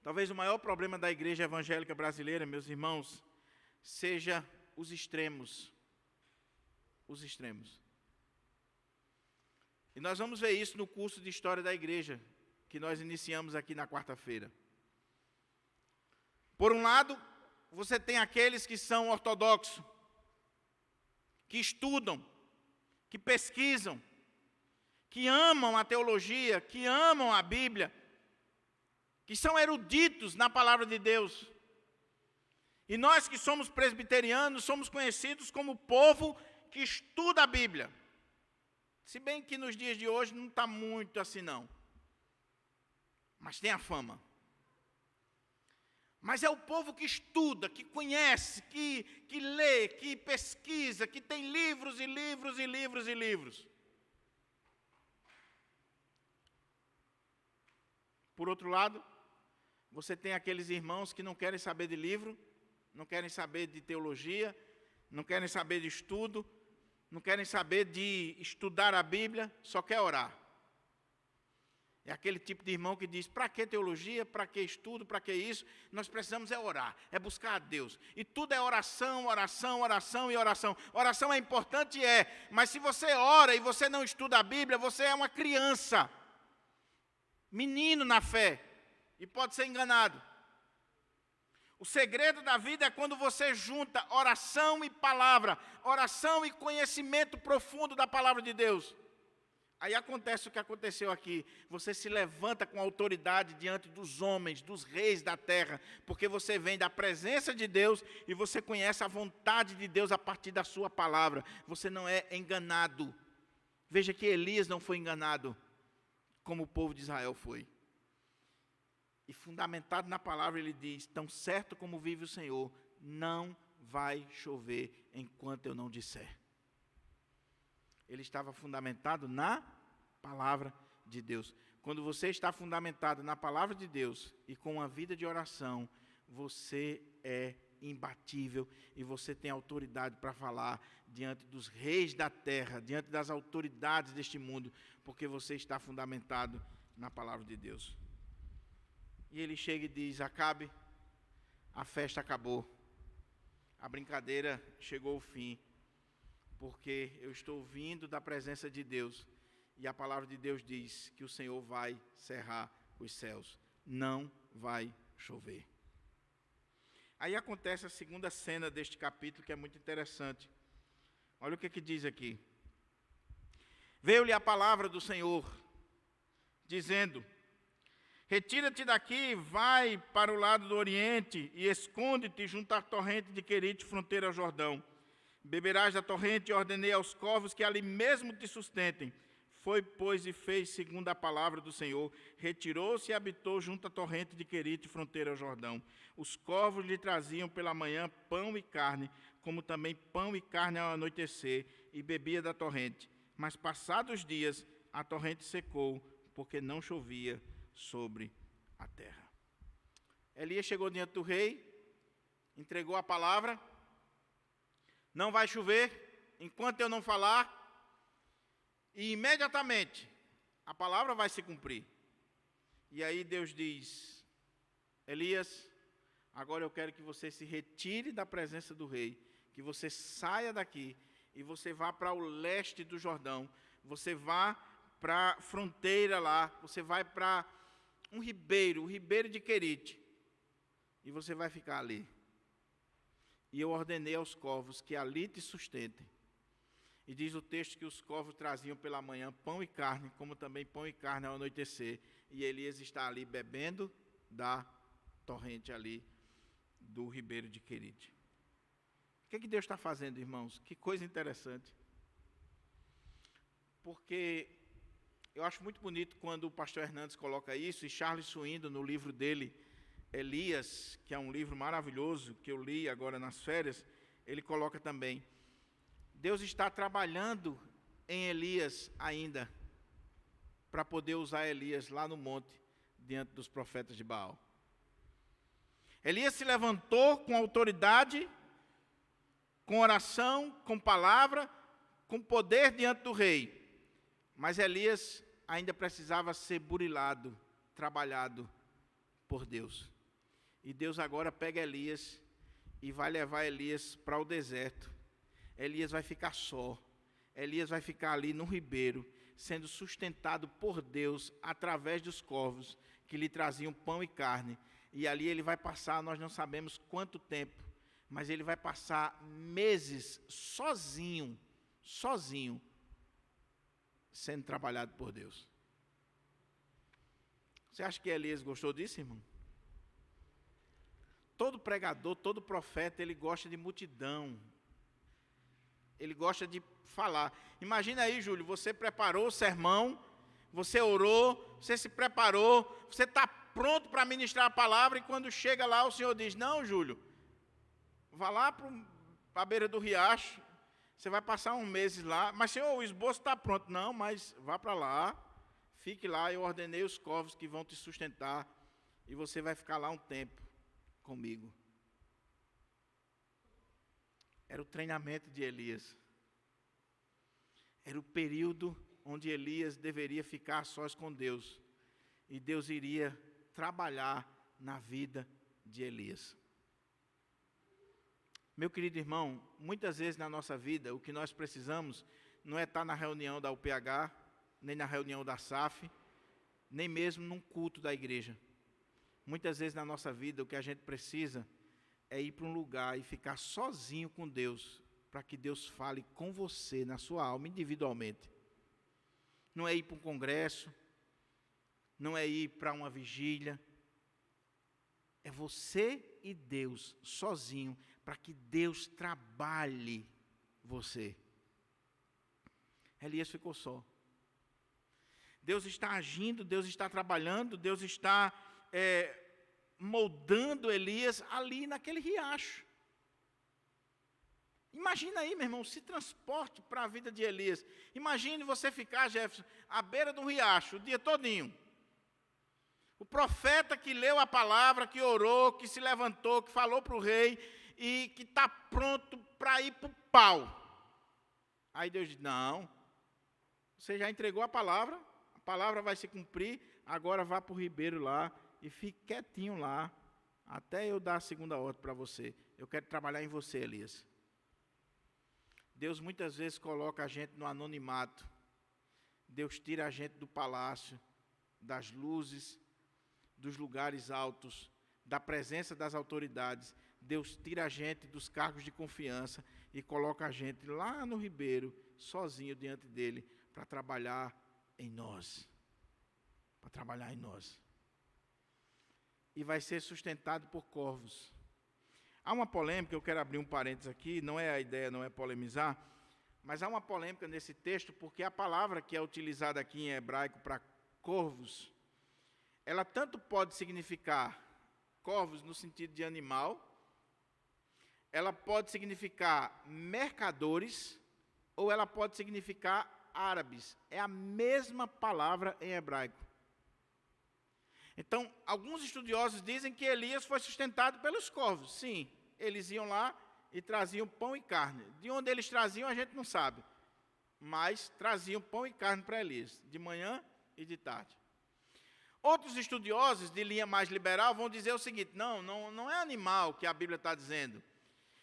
Speaker 1: Talvez o maior problema da igreja evangélica brasileira, meus irmãos, seja os extremos. Os extremos. E nós vamos ver isso no curso de História da Igreja, que nós iniciamos aqui na quarta-feira. Por um lado, você tem aqueles que são ortodoxos, que estudam, que pesquisam, que amam a teologia, que amam a Bíblia, que são eruditos na palavra de Deus. E nós que somos presbiterianos, somos conhecidos como povo que estuda a Bíblia. Se bem que nos dias de hoje não está muito assim não. Mas tem a fama. Mas é o povo que estuda, que conhece, que lê, que pesquisa, que tem livros e livros e livros e livros. Por outro lado, você tem aqueles irmãos que não querem saber de livro, não querem saber de teologia, não querem saber de estudo, não querem saber de estudar a Bíblia, só quer orar. É aquele tipo de irmão que diz: para que teologia, para que estudo, para que isso? Nós precisamos é orar, é buscar a Deus. E tudo é oração, oração, oração e oração. Oração é importante, mas se você ora e você não estuda a Bíblia, você é uma criança, menino na fé, e pode ser enganado. O segredo da vida é quando você junta oração e palavra, oração e conhecimento profundo da palavra de Deus. Aí acontece o que aconteceu aqui. Você se levanta com autoridade diante dos homens, dos reis da terra, porque você vem da presença de Deus e você conhece a vontade de Deus a partir da sua palavra. Você não é enganado. Veja que Elias não foi enganado, como o povo de Israel foi. E fundamentado na palavra, ele diz: tão certo como vive o Senhor, não vai chover enquanto eu não disser. Ele estava fundamentado na palavra de Deus. Quando você está fundamentado na palavra de Deus e com uma vida de oração, você é imbatível e você tem autoridade para falar diante dos reis da terra, diante das autoridades deste mundo, porque você está fundamentado na palavra de Deus. E ele chega e diz: Acabe, a festa acabou, a brincadeira chegou ao fim, porque eu estou vindo da presença de Deus, e a palavra de Deus diz que o Senhor vai cerrar os céus, não vai chover. Aí acontece a segunda cena deste capítulo, que é muito interessante. Olha o que diz aqui. Veio-lhe a palavra do Senhor, dizendo: retira-te daqui, vai para o lado do oriente e esconde-te junto à torrente de Querite, fronteira ao Jordão. Beberás da torrente e ordenei aos corvos que ali mesmo te sustentem. Foi, pois, e fez segundo a palavra do Senhor. Retirou-se e habitou junto à torrente de Querite, fronteira ao Jordão. Os corvos lhe traziam pela manhã pão e carne, como também pão e carne ao anoitecer, e bebia da torrente. Mas passados dias, a torrente secou, porque não chovia sobre a terra. Elias chegou diante do rei, entregou a palavra: não vai chover enquanto eu não falar, e imediatamente a palavra vai se cumprir. E aí Deus diz: Elias, agora eu quero que você se retire da presença do rei, que você saia daqui e você vá para o leste do Jordão, você vá para a fronteira lá, você vai para um ribeiro, o ribeiro de Querite, e você vai ficar ali. E eu ordenei aos corvos que ali te sustentem. E diz o texto que os corvos traziam pela manhã pão e carne, como também pão e carne ao anoitecer. E Elias está ali bebendo da torrente ali do ribeiro de Querite. O que é que Deus está fazendo, irmãos? Que coisa interessante. Porque eu acho muito bonito quando o pastor Hernandes coloca isso, e Charles Swindoll, no livro dele, Elias, que é um livro maravilhoso, que eu li agora nas férias, ele coloca também, Deus está trabalhando em Elias ainda, para poder usar Elias lá no monte, diante dos profetas de Baal. Elias se levantou com autoridade, com oração, com palavra, com poder diante do rei. Mas Elias ainda precisava ser burilado, trabalhado por Deus. E Deus agora pega Elias e vai levar Elias para o deserto. Elias vai ficar só. Elias vai ficar ali no ribeiro, sendo sustentado por Deus através dos corvos que lhe traziam pão e carne. E ali ele vai passar, nós não sabemos quanto tempo, mas ele vai passar meses sozinho, sendo trabalhado por Deus. Você acha que Elias gostou disso, irmão? Todo pregador, todo profeta, ele gosta de multidão. Ele gosta de falar. Imagina aí, Júlio, você preparou o sermão, você orou, você se preparou, você está pronto para ministrar a palavra, e quando chega lá o Senhor diz, não, Júlio, vá lá para a beira do riacho, você vai passar uns meses lá, mas Senhor, o esboço está pronto. Não, mas vá para lá, fique lá, eu ordenei os corvos que vão te sustentar, e você vai ficar lá um tempo comigo. Era o treinamento de Elias. Era o período onde Elias deveria ficar a sós com Deus. E Deus iria trabalhar na vida de Elias. Meu querido irmão, muitas vezes na nossa vida, o que nós precisamos não é estar na reunião da UPH, nem na reunião da SAF, nem mesmo num culto da igreja. Muitas vezes na nossa vida, o que a gente precisa é ir para um lugar e ficar sozinho com Deus, para que Deus fale com você, na sua alma, individualmente. Não é ir para um congresso, não é ir para uma vigília. É você e Deus, sozinho, para que Deus trabalhe você. Elias ficou só. Deus está agindo, Deus está trabalhando, Deus está moldando Elias ali naquele riacho. Imagina aí, meu irmão, se transporte para a vida de Elias. Imagine você ficar, Jefferson, à beira de um riacho o dia todinho. O profeta que leu a palavra, que orou, que se levantou, que falou para o rei e que está pronto para ir para o pau. Aí Deus diz, não, você já entregou a palavra vai se cumprir, agora vá para o ribeiro lá e fique quietinho lá, até eu dar a segunda ordem para você. Eu quero trabalhar em você, Elias. Deus muitas vezes coloca a gente no anonimato. Deus tira a gente do palácio, das luzes, dos lugares altos, da presença das autoridades. Deus tira a gente dos cargos de confiança e coloca a gente lá no ribeiro, sozinho diante dele, para trabalhar em nós. Para trabalhar em nós. E vai ser sustentado por corvos. Há uma polêmica, eu quero abrir um parênteses aqui, não é a ideia, não é polemizar, mas há uma polêmica nesse texto, porque a palavra que é utilizada aqui em hebraico para corvos, ela tanto pode significar corvos no sentido de animal, ela pode significar mercadores, ou ela pode significar árabes. É a mesma palavra em hebraico. Então, alguns estudiosos dizem que Elias foi sustentado pelos corvos. Sim, eles iam lá e traziam pão e carne. De onde eles traziam, a gente não sabe. Mas traziam pão e carne para Elias, de manhã e de tarde. Outros estudiosos de linha mais liberal vão dizer o seguinte, não é animal que a Bíblia está dizendo.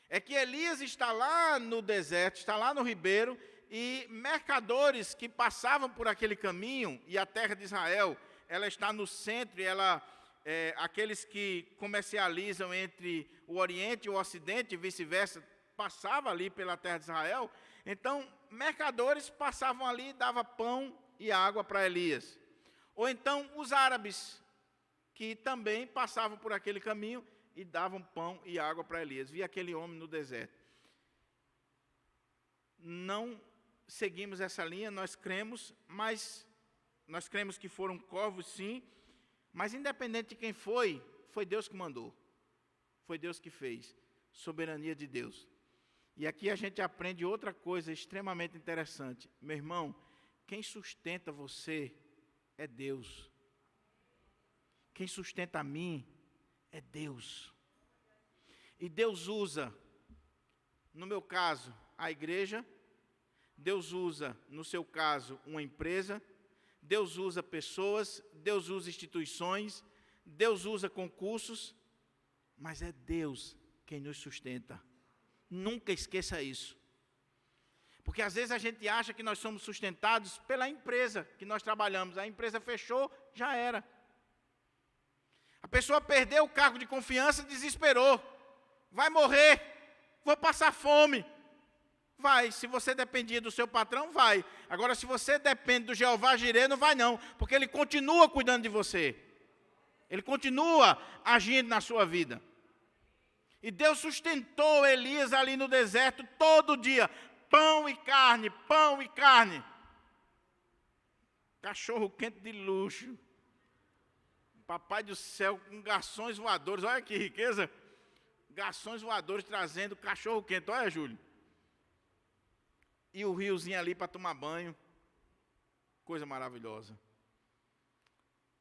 Speaker 1: É que Elias está lá no deserto, está lá no ribeiro, e mercadores que passavam por aquele caminho, e a terra de Israel, ela está no centro, e aqueles que comercializam entre o Oriente e o Ocidente, e vice-versa, passavam ali pela terra de Israel. Então, mercadores passavam ali e davam pão e água para Elias. Ou então, os árabes, que também passavam por aquele caminho e davam pão e água para Elias. Via aquele homem no deserto. Não seguimos essa linha, nós cremos, mas nós cremos que foram corvos, sim, mas independente de quem foi Deus que mandou, foi Deus que fez, soberania de Deus. E aqui a gente aprende outra coisa extremamente interessante. Meu irmão, quem sustenta você é Deus. Quem sustenta a mim é Deus. E Deus usa, no meu caso, a igreja. Deus usa, no seu caso, uma empresa. Deus usa pessoas. Deus usa instituições. Deus usa concursos. Mas é Deus quem nos sustenta. Nunca esqueça isso. Porque às vezes a gente acha que nós somos sustentados pela empresa que nós trabalhamos. A empresa fechou, já era. A pessoa perdeu o cargo de confiança, desesperou. Vai morrer, vou passar fome. Vai, se você dependia do seu patrão, vai. Agora, se você depende do Jeová Jireh, não vai não, porque Ele continua cuidando de você. Ele continua agindo na sua vida. E Deus sustentou Elias ali no deserto todo dia. Pão e carne, pão e carne. Cachorro quente de luxo. Papai do céu com garçons voadores. Olha que riqueza. Garçons voadores trazendo cachorro quente. Olha, Júlio. E o riozinho ali para tomar banho. Coisa maravilhosa.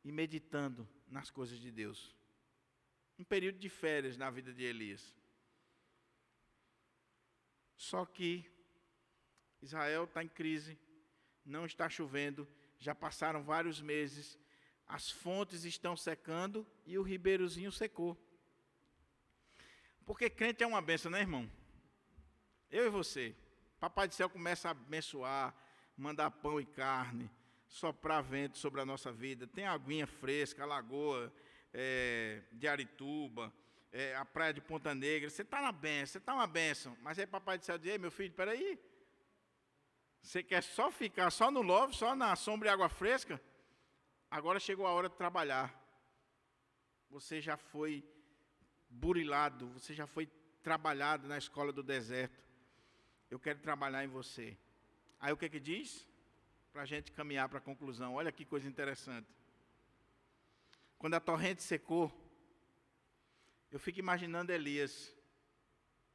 Speaker 1: E meditando nas coisas de Deus. Um período de férias na vida de Elias. Só que Israel está em crise. Não está chovendo. Já passaram vários meses. As fontes estão secando e o ribeirozinho secou. Porque crente é uma bênção, né, irmão? Eu e você. Papai do céu começa a abençoar, mandar pão e carne, soprar vento sobre a nossa vida. Tem aguinha fresca, a lagoa de Arituba, a praia de Ponta Negra. Você está na bênção, você está uma bênção. Mas aí papai do céu diz: ei, meu filho, peraí. Você quer só ficar só no love, só na sombra e água fresca? Agora chegou a hora de trabalhar. Você já foi burilado, você já foi trabalhado na escola do deserto. Eu quero trabalhar em você. Aí o que diz? Para a gente caminhar para a conclusão. Olha que coisa interessante. Quando a torrente secou, eu fico imaginando Elias.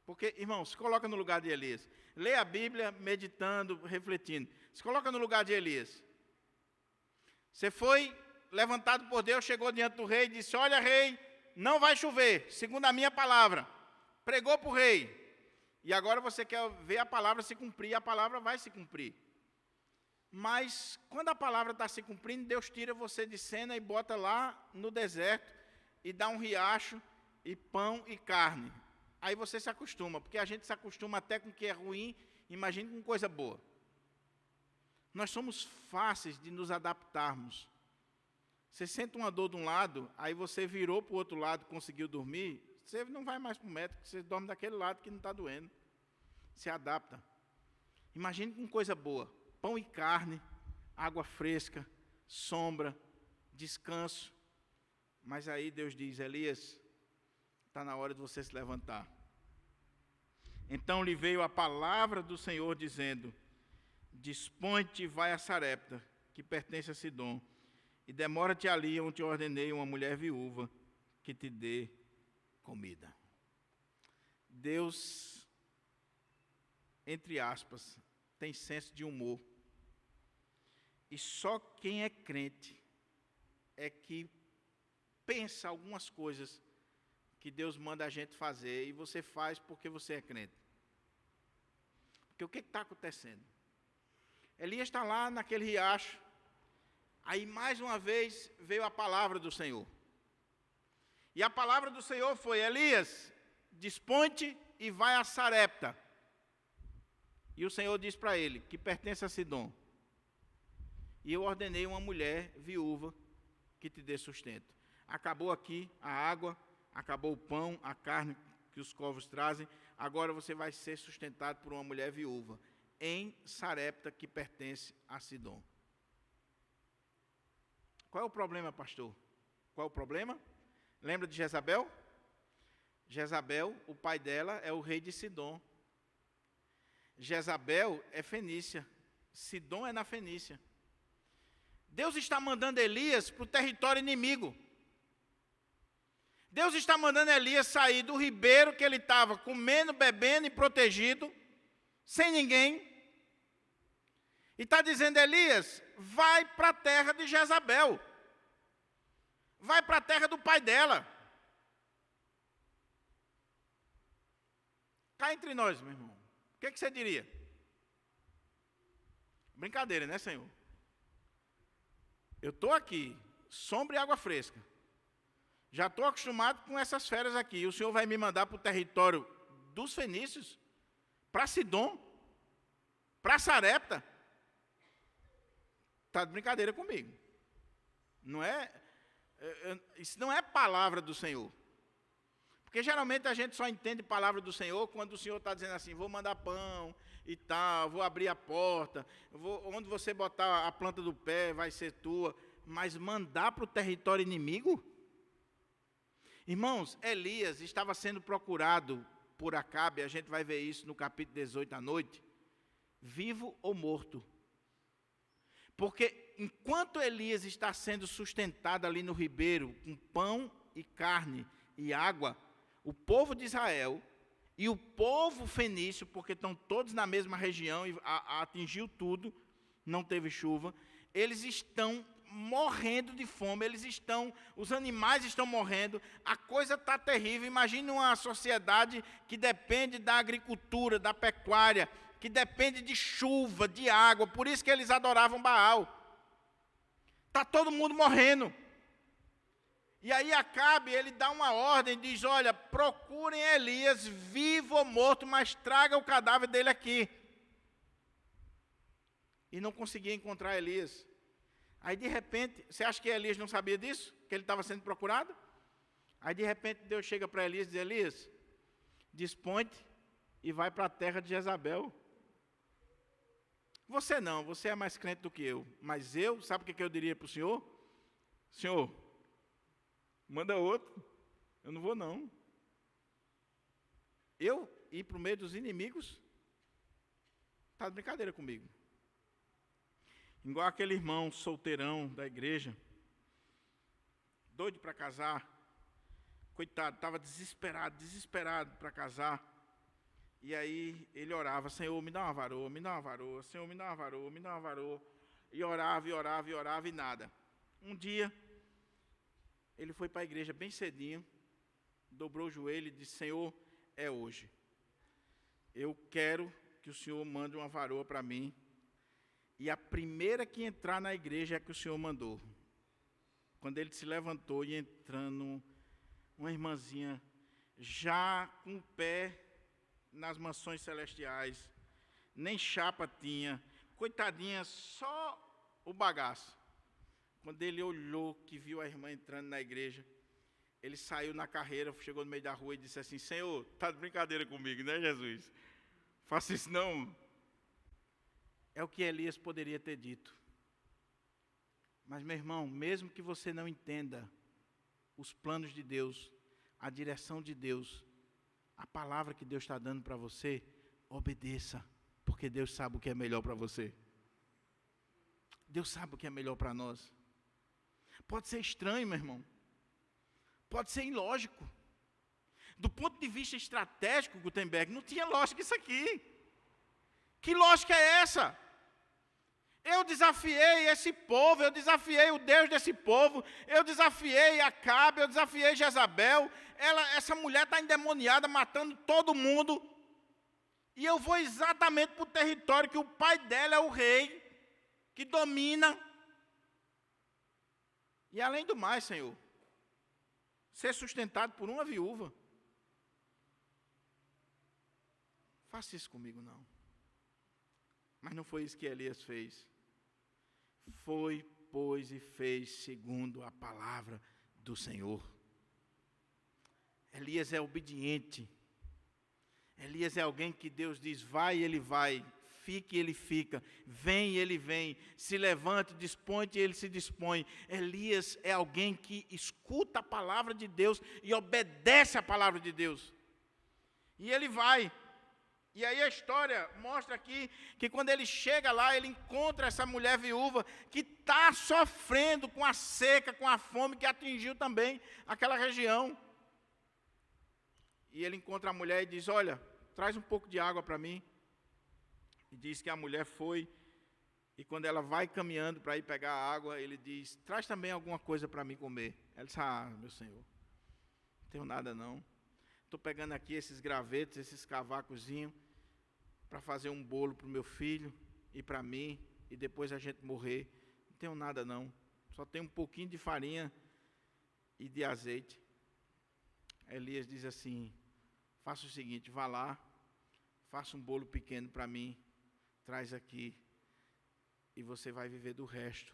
Speaker 1: Porque, irmão, se coloca no lugar de Elias. Lê a Bíblia meditando, refletindo. Se coloca no lugar de Elias. Você foi levantado por Deus, chegou diante do rei e disse: olha, rei, não vai chover, segundo a minha palavra. Pregou para o rei. E agora você quer ver a palavra se cumprir, a palavra vai se cumprir. Mas, quando a palavra está se cumprindo, Deus tira você de cena e bota lá no deserto, e dá um riacho, e pão e carne. Aí você se acostuma, porque a gente se acostuma até com o que é ruim, imagine com coisa boa. Nós somos fáceis de nos adaptarmos. Você sente uma dor de um lado, aí você virou para o outro lado, conseguiu dormir, você não vai mais para o médico, você dorme daquele lado que não está doendo. Se adapta. Imagine com coisa boa. Pão e carne, água fresca, sombra, descanso. Mas aí Deus diz: Elias, está na hora de você se levantar. Então lhe veio a palavra do Senhor dizendo: dispõe-te e vai a Sarepta, que pertence a Sidom, e demora-te ali onde te ordenei uma mulher viúva que te dê comida. Deus, entre aspas, tem senso de humor. E só quem é crente é que pensa algumas coisas que Deus manda a gente fazer e você faz porque você é crente. Porque o que está acontecendo? Elias está lá naquele riacho, aí mais uma vez veio a palavra do Senhor. E a palavra do Senhor foi: Elias, dispõe-te e vai a Sarepta. E o Senhor diz para ele, que pertence a Sidom: e eu ordenei uma mulher viúva que te dê sustento. Acabou aqui a água, acabou o pão, a carne que os corvos trazem, agora você vai ser sustentado por uma mulher viúva, em Sarepta, que pertence a Sidom. Qual é o problema, pastor? Qual é o problema? Lembra de Jezabel? Jezabel, o pai dela é o rei de Sidom. Jezabel é fenícia, Sidom é na Fenícia. Deus está mandando Elias para o território inimigo. Deus está mandando Elias sair do ribeiro que ele estava comendo, bebendo e protegido, sem ninguém. E está dizendo: Elias, vai para a terra de Jezabel. Vai para a terra do pai dela. Cá entre nós, meu irmão. O que você diria? Brincadeira, né, Senhor? Eu estou aqui, sombra e água fresca. Já estou acostumado com essas férias aqui. E o Senhor vai me mandar para o território dos fenícios? Para Sidom? Para Sarepta? Está de brincadeira comigo. Não é? Isso não é palavra do Senhor. Porque geralmente a gente só entende palavra do Senhor quando o Senhor está dizendo assim: vou mandar pão e tal, vou abrir a porta, onde você botar a planta do pé vai ser tua. Mas mandar para o território inimigo? Irmãos, Elias estava sendo procurado por Acabe, a gente vai ver isso no capítulo 18 à noite, vivo ou morto. Porque enquanto Elias está sendo sustentado ali no ribeiro, com pão e carne e água, o povo de Israel e o povo fenício, porque estão todos na mesma região e atingiu tudo, não teve chuva, eles estão morrendo de fome, os animais estão morrendo, a coisa está terrível. Imagine uma sociedade que depende da agricultura, da pecuária, que depende de chuva, de água, por isso que eles adoravam Baal. Está todo mundo morrendo. E aí Acabe, ele dá uma ordem, diz: olha, procurem Elias, vivo ou morto, mas traga o cadáver dele aqui. E não conseguia encontrar Elias. Aí de repente, você acha que Elias não sabia disso? Que ele estava sendo procurado? Aí de repente Deus chega para Elias e diz: Elias, dispõe-te e vai para a terra de Jezabel. Você não, você é mais crente do que eu. Mas eu, sabe o que eu diria para o Senhor? Senhor, manda outro. Eu não vou não. Eu ir para o meio dos inimigos? Está de brincadeira comigo. Igual aquele irmão solteirão da igreja, doido para casar, coitado, estava desesperado para casar. E aí ele orava: Senhor, me dá uma varoa, me dá uma varoa, Senhor, me dá uma varoa, me dá uma varoa. E orava, e orava, e orava, e nada. Um dia, ele foi para a igreja bem cedinho, dobrou o joelho e disse: Senhor, é hoje. Eu quero que o Senhor mande uma varoa para mim. E a primeira que entrar na igreja é que o Senhor mandou. Quando ele se levantou e entrando, uma irmãzinha, já com o pé nas mansões celestiais, nem chapa tinha, coitadinha, só o bagaço. Quando ele olhou, que viu a irmã entrando na igreja, ele saiu na carreira, chegou no meio da rua e disse assim: Senhor, está de brincadeira comigo, né, Jesus? Faça isso não. É o que Elias poderia ter dito. Mas, meu irmão, mesmo que você não entenda os planos de Deus, a direção de Deus, a palavra que Deus está dando para você, obedeça, porque Deus sabe o que é melhor para você. Deus sabe o que é melhor para nós. Pode ser estranho, meu irmão. Pode ser ilógico. Do ponto de vista estratégico, Gutenberg, não tinha lógica isso aqui. Que lógica é essa? Eu desafiei esse povo, eu desafiei o Deus desse povo, eu desafiei Acabe, eu desafiei Jezabel. Essa mulher está endemoniada, matando todo mundo. E eu vou exatamente para o território que o pai dela é o rei, que domina. E além do mais, Senhor, ser sustentado por uma viúva. Faça isso comigo, não. Mas não foi isso que Elias fez. Foi, pois, e fez segundo a palavra do Senhor. Elias é obediente. Elias é alguém que Deus diz, vai, ele vai. Fique, ele fica. Vem, ele vem. Se levante, dispõe-te, ele se dispõe. Elias é alguém que escuta a palavra de Deus e obedece a palavra de Deus. E ele vai. E aí a história mostra aqui que quando ele chega lá, ele encontra essa mulher viúva que está sofrendo com a seca, com a fome que atingiu também aquela região. E ele encontra a mulher e diz, olha, traz um pouco de água para mim. E diz que a mulher foi, e quando ela vai caminhando para ir pegar a água, ele diz, traz também alguma coisa para mim comer. Ela diz, meu Senhor, não tenho nada não. Estou pegando aqui esses gravetos, esses cavacozinhos, para fazer um bolo para o meu filho e para mim, e depois a gente morrer. Não tenho nada não, só tenho um pouquinho de farinha e de azeite. Elias diz assim, faça o seguinte, vá lá, faça um bolo pequeno para mim, traz aqui, e você vai viver do resto,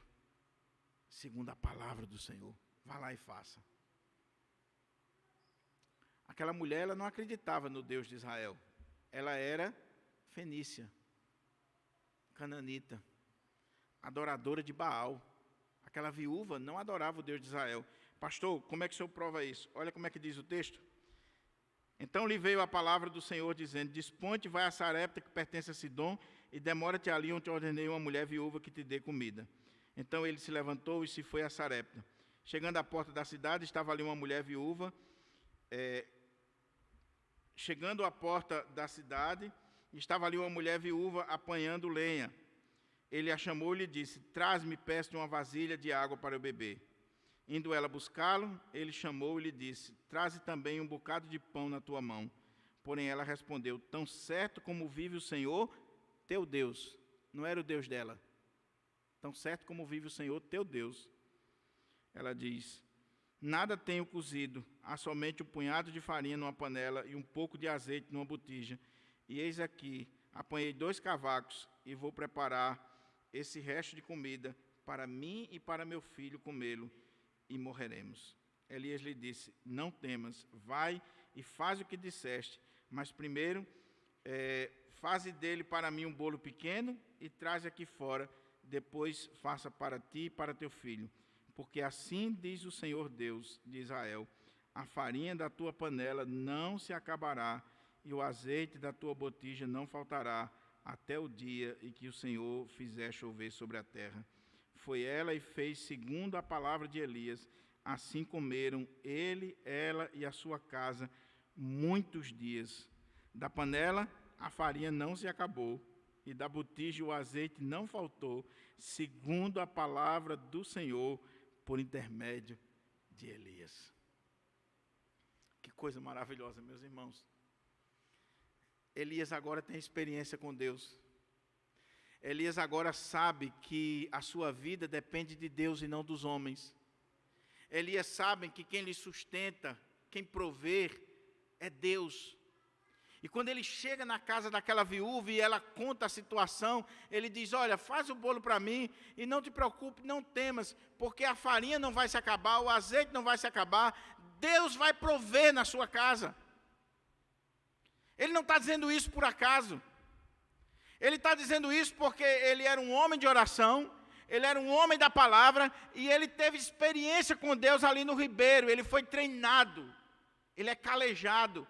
Speaker 1: segundo a palavra do Senhor. Vá lá e faça. Aquela mulher, ela não acreditava no Deus de Israel. Ela era fenícia, cananita, adoradora de Baal. Aquela viúva não adorava o Deus de Israel. Pastor, como é que o senhor prova isso? Olha como é que diz o texto. Então lhe veio a palavra do Senhor, dizendo, dispõe-te, vai a Sarepta, que pertence a Sidom, e demora-te ali onde te ordenei uma mulher viúva que te dê comida. Então ele se levantou e se foi a Sarepta. Chegando à porta da cidade, estava ali uma mulher viúva. Chegando à porta da cidade, estava ali uma mulher viúva apanhando lenha. Ele a chamou e lhe disse, traz-me, peço-te uma vasilha de água para eu beber. Indo ela buscá-lo, ele chamou e lhe disse, traze também um bocado de pão na tua mão. Porém ela respondeu, tão certo como vive o Senhor, teu Deus. Não era o Deus dela. Tão certo como vive o Senhor, teu Deus. Ela diz, nada tenho cozido, há somente um punhado de farinha numa panela e um pouco de azeite numa botija. E eis aqui, apanhei 2 cavacos e vou preparar esse resto de comida para mim e para meu filho comê-lo, e morreremos. Elias lhe disse, não temas, vai e faz o que disseste, mas primeiro faze dele para mim um bolo pequeno e traz aqui fora, depois faça para ti e para teu filho. Porque assim diz o Senhor Deus de Israel, a farinha da tua panela não se acabará, e o azeite da tua botija não faltará, até o dia em que o Senhor fizer chover sobre a terra. Foi ela e fez segundo a palavra de Elias. Assim comeram ele, ela e a sua casa muitos dias. Da panela a farinha não se acabou, e da botija o azeite não faltou, segundo a palavra do Senhor, por intermédio de Elias. Que coisa maravilhosa, meus irmãos. Elias agora tem experiência com Deus. Elias agora sabe que a sua vida depende de Deus e não dos homens. Elias sabe que quem lhe sustenta, quem provê, é Deus. E quando ele chega na casa daquela viúva e ela conta a situação, ele diz, olha, faz o bolo para mim e não te preocupe, não temas, porque a farinha não vai se acabar, o azeite não vai se acabar, Deus vai prover na sua casa. Ele não está dizendo isso por acaso. Ele está dizendo isso porque ele era um homem de oração, ele era um homem da palavra, e ele teve experiência com Deus ali no ribeiro, ele foi treinado, ele é calejado,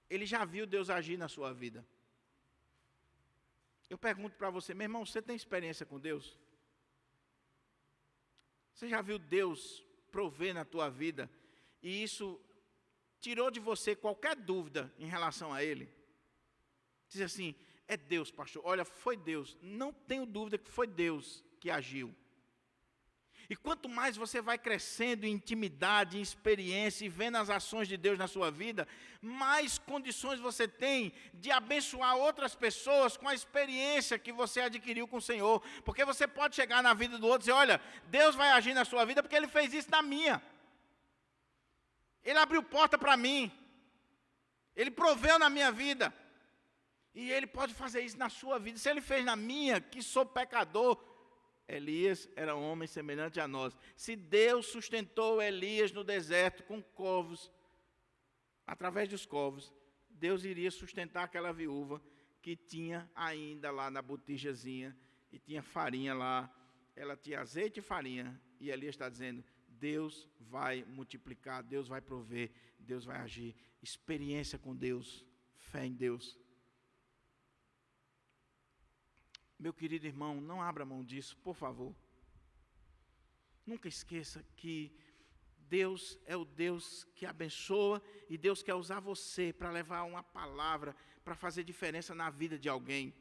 Speaker 1: ele já viu Deus agir na sua vida. Eu pergunto para você, meu irmão, você tem experiência com Deus? Você já viu Deus prover na tua vida, e isso tirou de você qualquer dúvida em relação a Ele? Diz assim, é Deus, pastor. Olha, foi Deus. Não tenho dúvida que foi Deus que agiu. E quanto mais você vai crescendo em intimidade, em experiência e vendo as ações de Deus na sua vida, mais condições você tem de abençoar outras pessoas com a experiência que você adquiriu com o Senhor. Porque você pode chegar na vida do outro e dizer, olha, Deus vai agir na sua vida porque Ele fez isso na minha. Ele abriu porta para mim. Ele proveu na minha vida. E Ele pode fazer isso na sua vida. Se Ele fez na minha, que sou pecador, Elias era um homem semelhante a nós. Se Deus sustentou Elias no deserto com corvos, através dos corvos, Deus iria sustentar aquela viúva que tinha ainda lá na botijazinha, e tinha farinha lá, ela tinha azeite e farinha, e Elias está dizendo, Deus vai multiplicar, Deus vai prover, Deus vai agir. Experiência com Deus, fé em Deus. Meu querido irmão, não abra mão disso, por favor. Nunca esqueça que Deus é o Deus que abençoa, e Deus quer usar você para levar uma palavra, para fazer diferença na vida de alguém.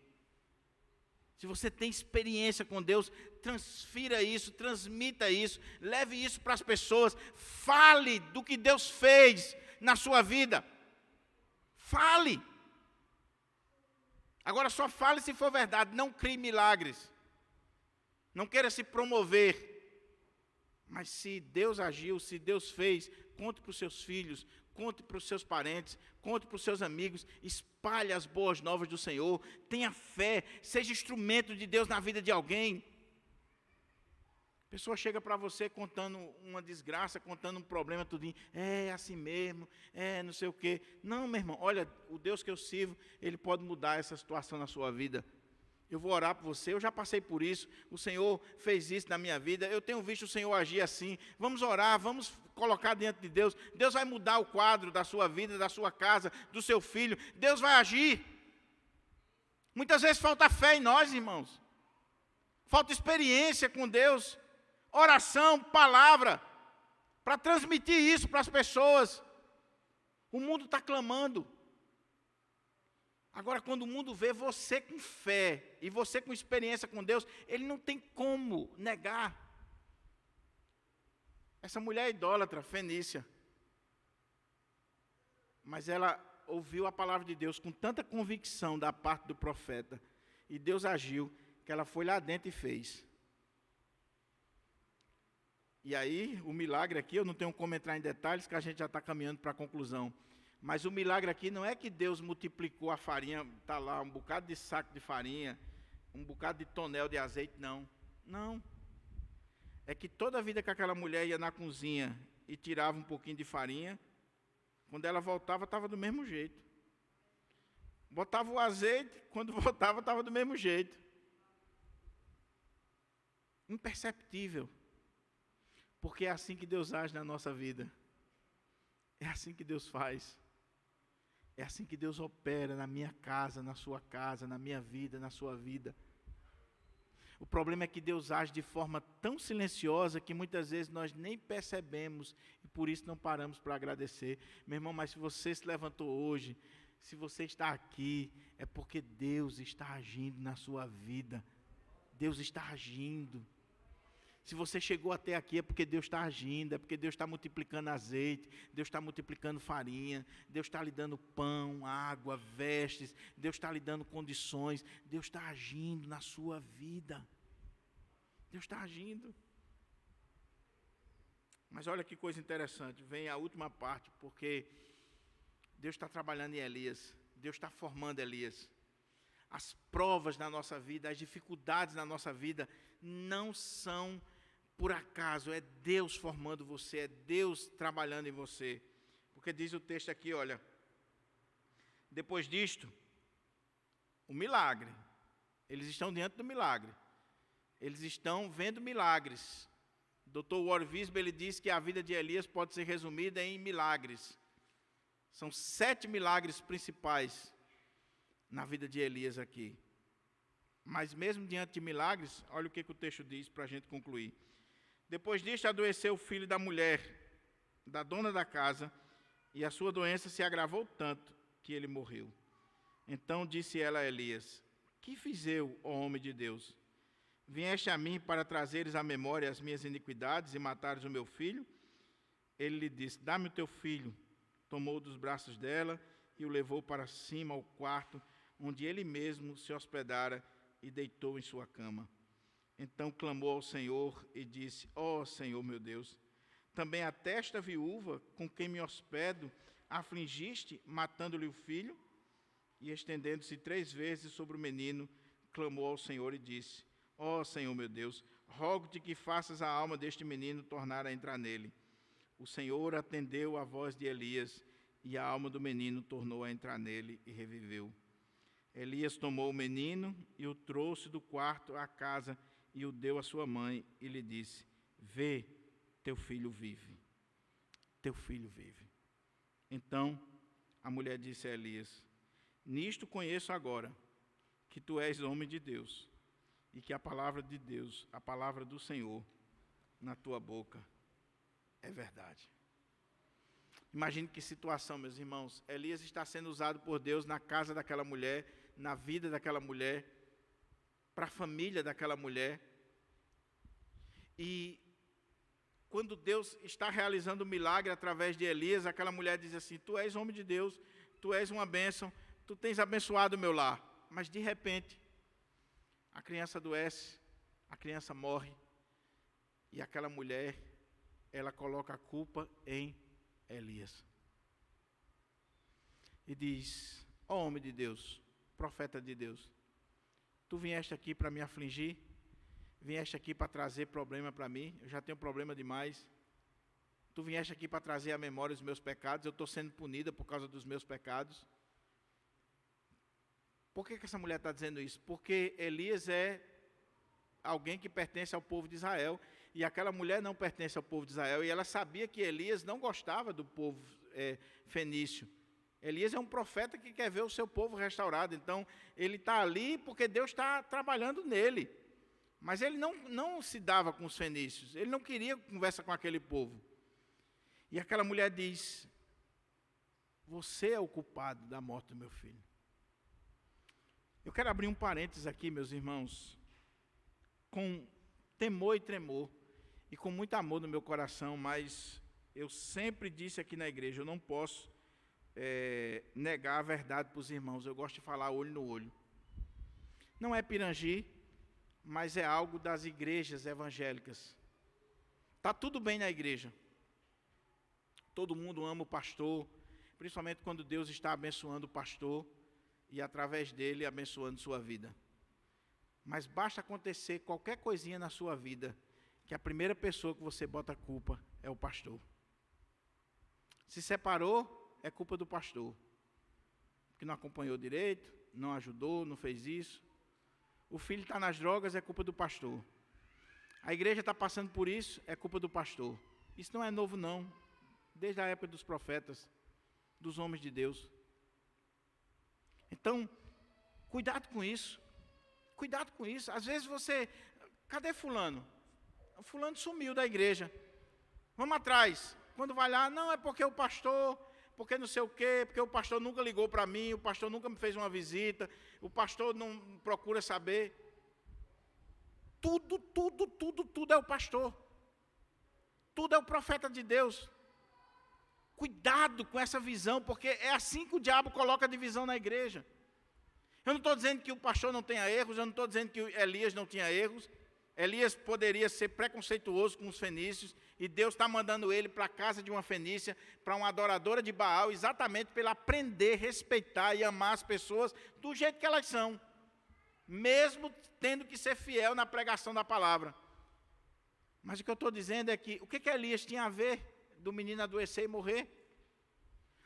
Speaker 1: Se você tem experiência com Deus, transfira isso, transmita isso, leve isso para as pessoas, fale do que Deus fez na sua vida. Fale. Agora só fale se for verdade, não crie milagres. Não queira se promover. Mas se Deus agiu, se Deus fez, conte para os seus filhos, conte para os seus parentes, conte para os seus amigos, espalhe as boas novas do Senhor, tenha fé, seja instrumento de Deus na vida de alguém. A pessoa chega para você contando uma desgraça, contando um problema, tudinho, é assim mesmo, é não sei o quê. Não, meu irmão, olha, o Deus que eu sirvo, Ele pode mudar essa situação na sua vida. Eu vou orar por você, eu já passei por isso, o Senhor fez isso na minha vida, eu tenho visto o Senhor agir assim. Vamos orar, vamos colocar diante de Deus. Deus vai mudar o quadro da sua vida, da sua casa, do seu filho. Deus vai agir. Muitas vezes falta fé em nós, irmãos. Falta experiência com Deus. Oração, palavra, para transmitir isso para as pessoas. O mundo está clamando. Agora, quando o mundo vê você com fé e você com experiência com Deus, ele não tem como negar. Essa mulher é idólatra, fenícia, mas ela ouviu a palavra de Deus com tanta convicção da parte do profeta, e Deus agiu, que ela foi lá dentro e fez. E aí, o milagre aqui, eu não tenho como entrar em detalhes, que a gente já está caminhando para a conclusão. Mas o milagre aqui não é que Deus multiplicou a farinha, está lá um bocado de saco de farinha, um bocado de tonel de azeite, não. Não. É que toda a vida que aquela mulher ia na cozinha e tirava um pouquinho de farinha, quando ela voltava, estava do mesmo jeito. Botava o azeite, quando voltava, estava do mesmo jeito. Imperceptível. Porque é assim que Deus age na nossa vida. É assim que Deus faz. É assim que Deus opera na minha casa, na sua casa, na minha vida, na sua vida. O problema é que Deus age de forma tão silenciosa que muitas vezes nós nem percebemos e por isso não paramos para agradecer. Meu irmão, mas se você se levantou hoje, se você está aqui, é porque Deus está agindo na sua vida. Deus está agindo. Se você chegou até aqui é porque Deus está agindo, é porque Deus está multiplicando azeite, Deus está multiplicando farinha, Deus está lhe dando pão, água, vestes, Deus está lhe dando condições, Deus está agindo na sua vida. Deus está agindo. Mas olha que coisa interessante, vem a última parte, porque Deus está trabalhando em Elias, Deus está formando Elias. As provas na nossa vida, as dificuldades na nossa vida, não são por acaso, é Deus formando você, é Deus trabalhando em você. Porque diz o texto aqui, olha, depois disto, o milagre, eles estão diante do milagre, eles estão vendo milagres. O Dr. Warren Wiersbe, ele diz que a vida de Elias pode ser resumida em milagres. São 7 milagres principais na vida de Elias aqui. Mas mesmo diante de milagres, olha o que o texto diz para a gente concluir. Depois disto, adoeceu o filho da mulher, da dona da casa, e a sua doença se agravou tanto que ele morreu. Então disse ela a Elias, que fiz eu, ó homem de Deus? Vieste a mim para trazeres à memória as minhas iniquidades e matares o meu filho? Ele lhe disse, dá-me o teu filho. Tomou dos braços dela e o levou para cima ao quarto, onde ele mesmo se hospedara e deitou em sua cama. Então clamou ao Senhor e disse, ó Senhor meu Deus, também até esta viúva com quem me hospedo afligiste, matando-lhe o filho? e estendendo-se 3 vezes sobre o menino, clamou ao Senhor e disse: ó Senhor meu Deus, rogo-te que faças a alma deste menino tornar a entrar nele. O Senhor atendeu à voz de Elias, e a alma do menino tornou a entrar nele e reviveu. Elias tomou o menino e o trouxe do quarto à casa e o deu à sua mãe e lhe disse: vê, teu filho vive. Teu filho vive. Então a mulher disse a Elias: nisto conheço agora que tu és homem de Deus e que a palavra de Deus, a palavra do Senhor, na tua boca é verdade. Imagine que situação, meus irmãos. Elias está sendo usado por Deus na casa daquela mulher, na vida daquela mulher, para a família daquela mulher. E quando Deus está realizando um milagre através de Elias, aquela mulher diz assim: tu és homem de Deus, tu és uma bênção, tu tens abençoado o meu lar. Mas de repente, a criança adoece, a criança morre, e aquela mulher, ela coloca a culpa em Elias. E diz: ó homem de Deus, profeta de Deus, tu vieste aqui para me afligir, vieste aqui para trazer problema para mim, eu já tenho problema demais. Tu vieste aqui para trazer à memória os meus pecados, eu estou sendo punida por causa dos meus pecados. Por que essa mulher está dizendo isso? Porque Elias é alguém que pertence ao povo de Israel, e aquela mulher não pertence ao povo de Israel, e ela sabia que Elias não gostava do povo fenício. Elias é um profeta que quer ver o seu povo restaurado, então ele está ali porque Deus está trabalhando nele. Mas ele não se dava com os fenícios, ele não queria conversa com aquele povo. E aquela mulher diz: você é o culpado da morte do meu filho. Eu quero abrir um parênteses aqui, meus irmãos, com temor e tremor, e com muito amor no meu coração, mas eu sempre disse aqui na igreja, eu não posso negar a verdade para os irmãos, eu gosto de falar olho no olho. Não é Pirangi, mas é algo das igrejas evangélicas. Está tudo bem na igreja, todo mundo ama o pastor, principalmente quando Deus está abençoando o pastor, e através dele abençoando sua vida. Mas basta acontecer qualquer coisinha na sua vida, que a primeira pessoa que você bota a culpa é o pastor. Se separou, é culpa do pastor, que não acompanhou direito, não ajudou, não fez isso. O filho está nas drogas, é culpa do pastor. A igreja está passando por isso, é culpa do pastor. Isso não é novo não, desde a época dos profetas, dos homens de Deus. Então, cuidado com isso. Cuidado com isso. Às vezes você... cadê fulano? Fulano sumiu da igreja. Vamos atrás. Quando vai lá, não, é porque o pastor... porque não sei o quê, porque o pastor nunca ligou para mim, o pastor nunca me fez uma visita, o pastor não procura saber. Tudo é o pastor. Tudo é o profeta de Deus. Cuidado com essa visão, porque é assim que o diabo coloca divisão na igreja. Eu não estou dizendo que o pastor não tenha erros, eu não estou dizendo que Elias não tinha erros. Elias poderia ser preconceituoso com os fenícios, e Deus está mandando ele para a casa de uma fenícia, para uma adoradora de Baal, exatamente para ele aprender, respeitar e amar as pessoas do jeito que elas são, mesmo tendo que ser fiel na pregação da palavra. Mas o que eu estou dizendo é que, o que Elias tinha a ver do menino adoecer e morrer?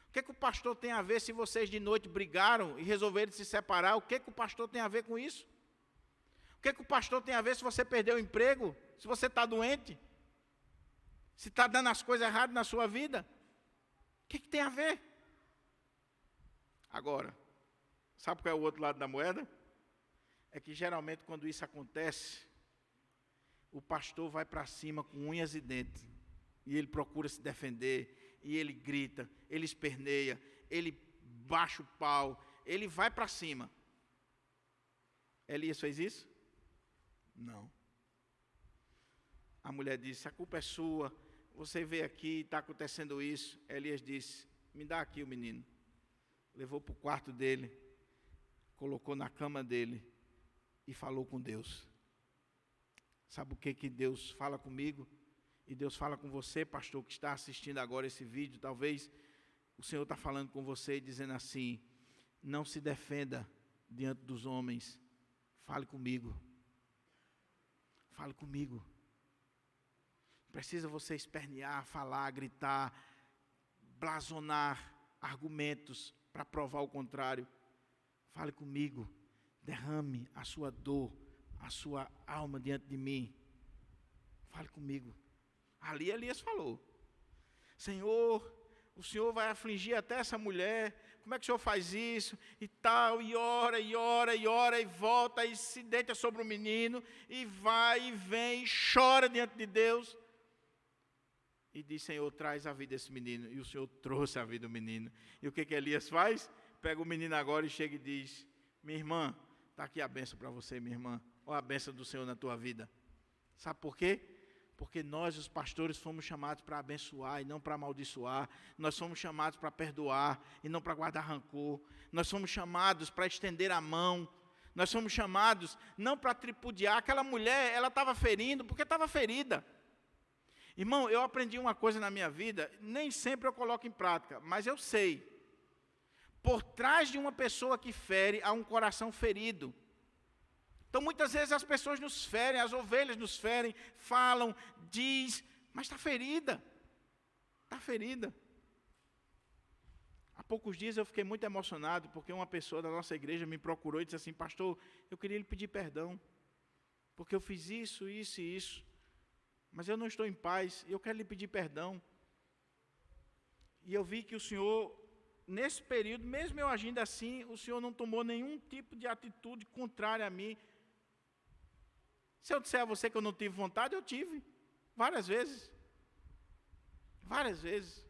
Speaker 1: O que o pastor tem a ver se vocês de noite brigaram e resolveram se separar? O que o pastor tem a ver com isso? O que o pastor tem a ver se você perdeu o emprego? Se você está doente? Se está dando as coisas erradas na sua vida? O que tem a ver? Agora, sabe qual é o outro lado da moeda? É que geralmente quando isso acontece, o pastor vai para cima com unhas e dentes. E ele procura se defender, e ele grita, ele esperneia, ele baixa o pau, ele vai para cima. Elias fez isso? Não. A mulher disse: a culpa é sua, você veio aqui, está acontecendo isso. Elias disse: me dá aqui o menino. Levou para o quarto dele, colocou na cama dele e falou com Deus. Sabe o que Deus fala comigo? E Deus fala com você, pastor, que está assistindo agora esse vídeo. Talvez o Senhor está falando com você e dizendo assim: não se defenda diante dos homens. Fale comigo. Fale comigo. Precisa você espernear, falar, gritar, blasonar argumentos para provar o contrário. Fale comigo. Derrame a sua dor, a sua alma diante de mim. Fale comigo. Ali Elias falou: Senhor, o Senhor vai afligir até essa mulher. Como é que o Senhor faz isso? E tal, e ora, e ora, e ora, e volta, e se deita sobre o menino, e vai, e vem, e chora diante de Deus. E diz: Senhor, traz a vida desse menino. E o Senhor trouxe a vida do menino. E o que Elias faz? Pega o menino agora e chega e diz: minha irmã, está aqui a bênção para você, minha irmã. Olha a bênção do Senhor na tua vida. Sabe por quê? Porque nós, os pastores, fomos chamados para abençoar e não para amaldiçoar. Nós fomos chamados para perdoar e não para guardar rancor. Nós fomos chamados para estender a mão. Nós fomos chamados não para tripudiar. Aquela mulher, ela estava ferindo porque estava ferida. Irmão, eu aprendi uma coisa na minha vida, nem sempre eu coloco em prática, mas eu sei. Por trás de uma pessoa que fere, há um coração ferido. Então, muitas vezes as pessoas nos ferem, as ovelhas nos ferem, falam, diz, mas está ferida. Está ferida. Há poucos dias eu fiquei muito emocionado, porque uma pessoa da nossa igreja me procurou e disse assim: pastor, eu queria lhe pedir perdão, porque eu fiz isso, isso e isso, mas eu não estou em paz, e eu quero lhe pedir perdão. E eu vi que o Senhor, nesse período, mesmo eu agindo assim, o Senhor não tomou nenhum tipo de atitude contrária a mim. Se eu disser a você que eu não tive vontade, eu tive, várias vezes. Várias vezes.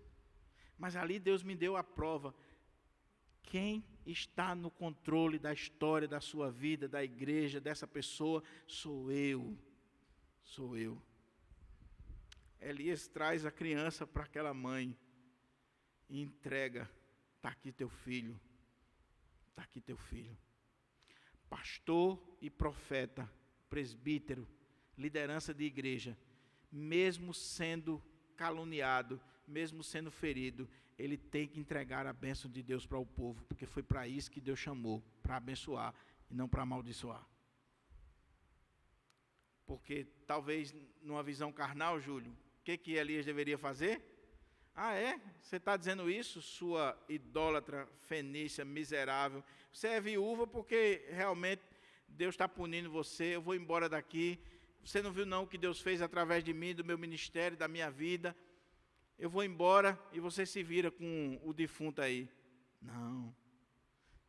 Speaker 1: Mas ali Deus me deu a prova. Quem está no controle da história da sua vida, da igreja, dessa pessoa, sou eu. Sou eu. Elias traz a criança para aquela mãe e entrega: está aqui teu filho, está aqui teu filho. Pastor e profeta, presbítero, liderança de igreja, mesmo sendo caluniado, mesmo sendo ferido, ele tem que entregar a bênção de Deus para o povo, porque foi para isso que Deus chamou, para abençoar e não para amaldiçoar. Porque talvez numa visão carnal, Júlio, o que Elias deveria fazer? Ah, é? Você está dizendo isso, sua idólatra fenícia miserável? Você é viúva porque realmente Deus está punindo você, eu vou embora daqui. Você não viu não o que Deus fez através de mim, do meu ministério, da minha vida? Eu vou embora e você se vira com o defunto aí. Não,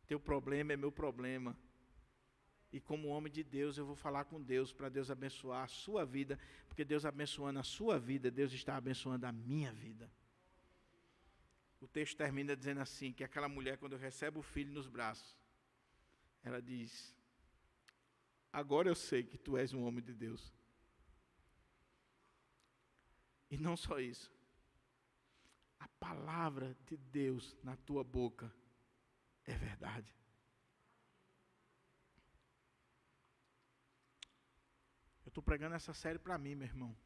Speaker 1: teu problema é meu problema. E como homem de Deus, eu vou falar com Deus, para Deus abençoar a sua vida, porque Deus abençoando a sua vida, Deus está abençoando a minha vida. O texto termina dizendo assim, que aquela mulher, quando recebe o filho nos braços, ela diz: agora eu sei que tu és um homem de Deus. E não só isso, a palavra de Deus na tua boca é verdade. Eu estou pregando essa série para mim, meu irmão.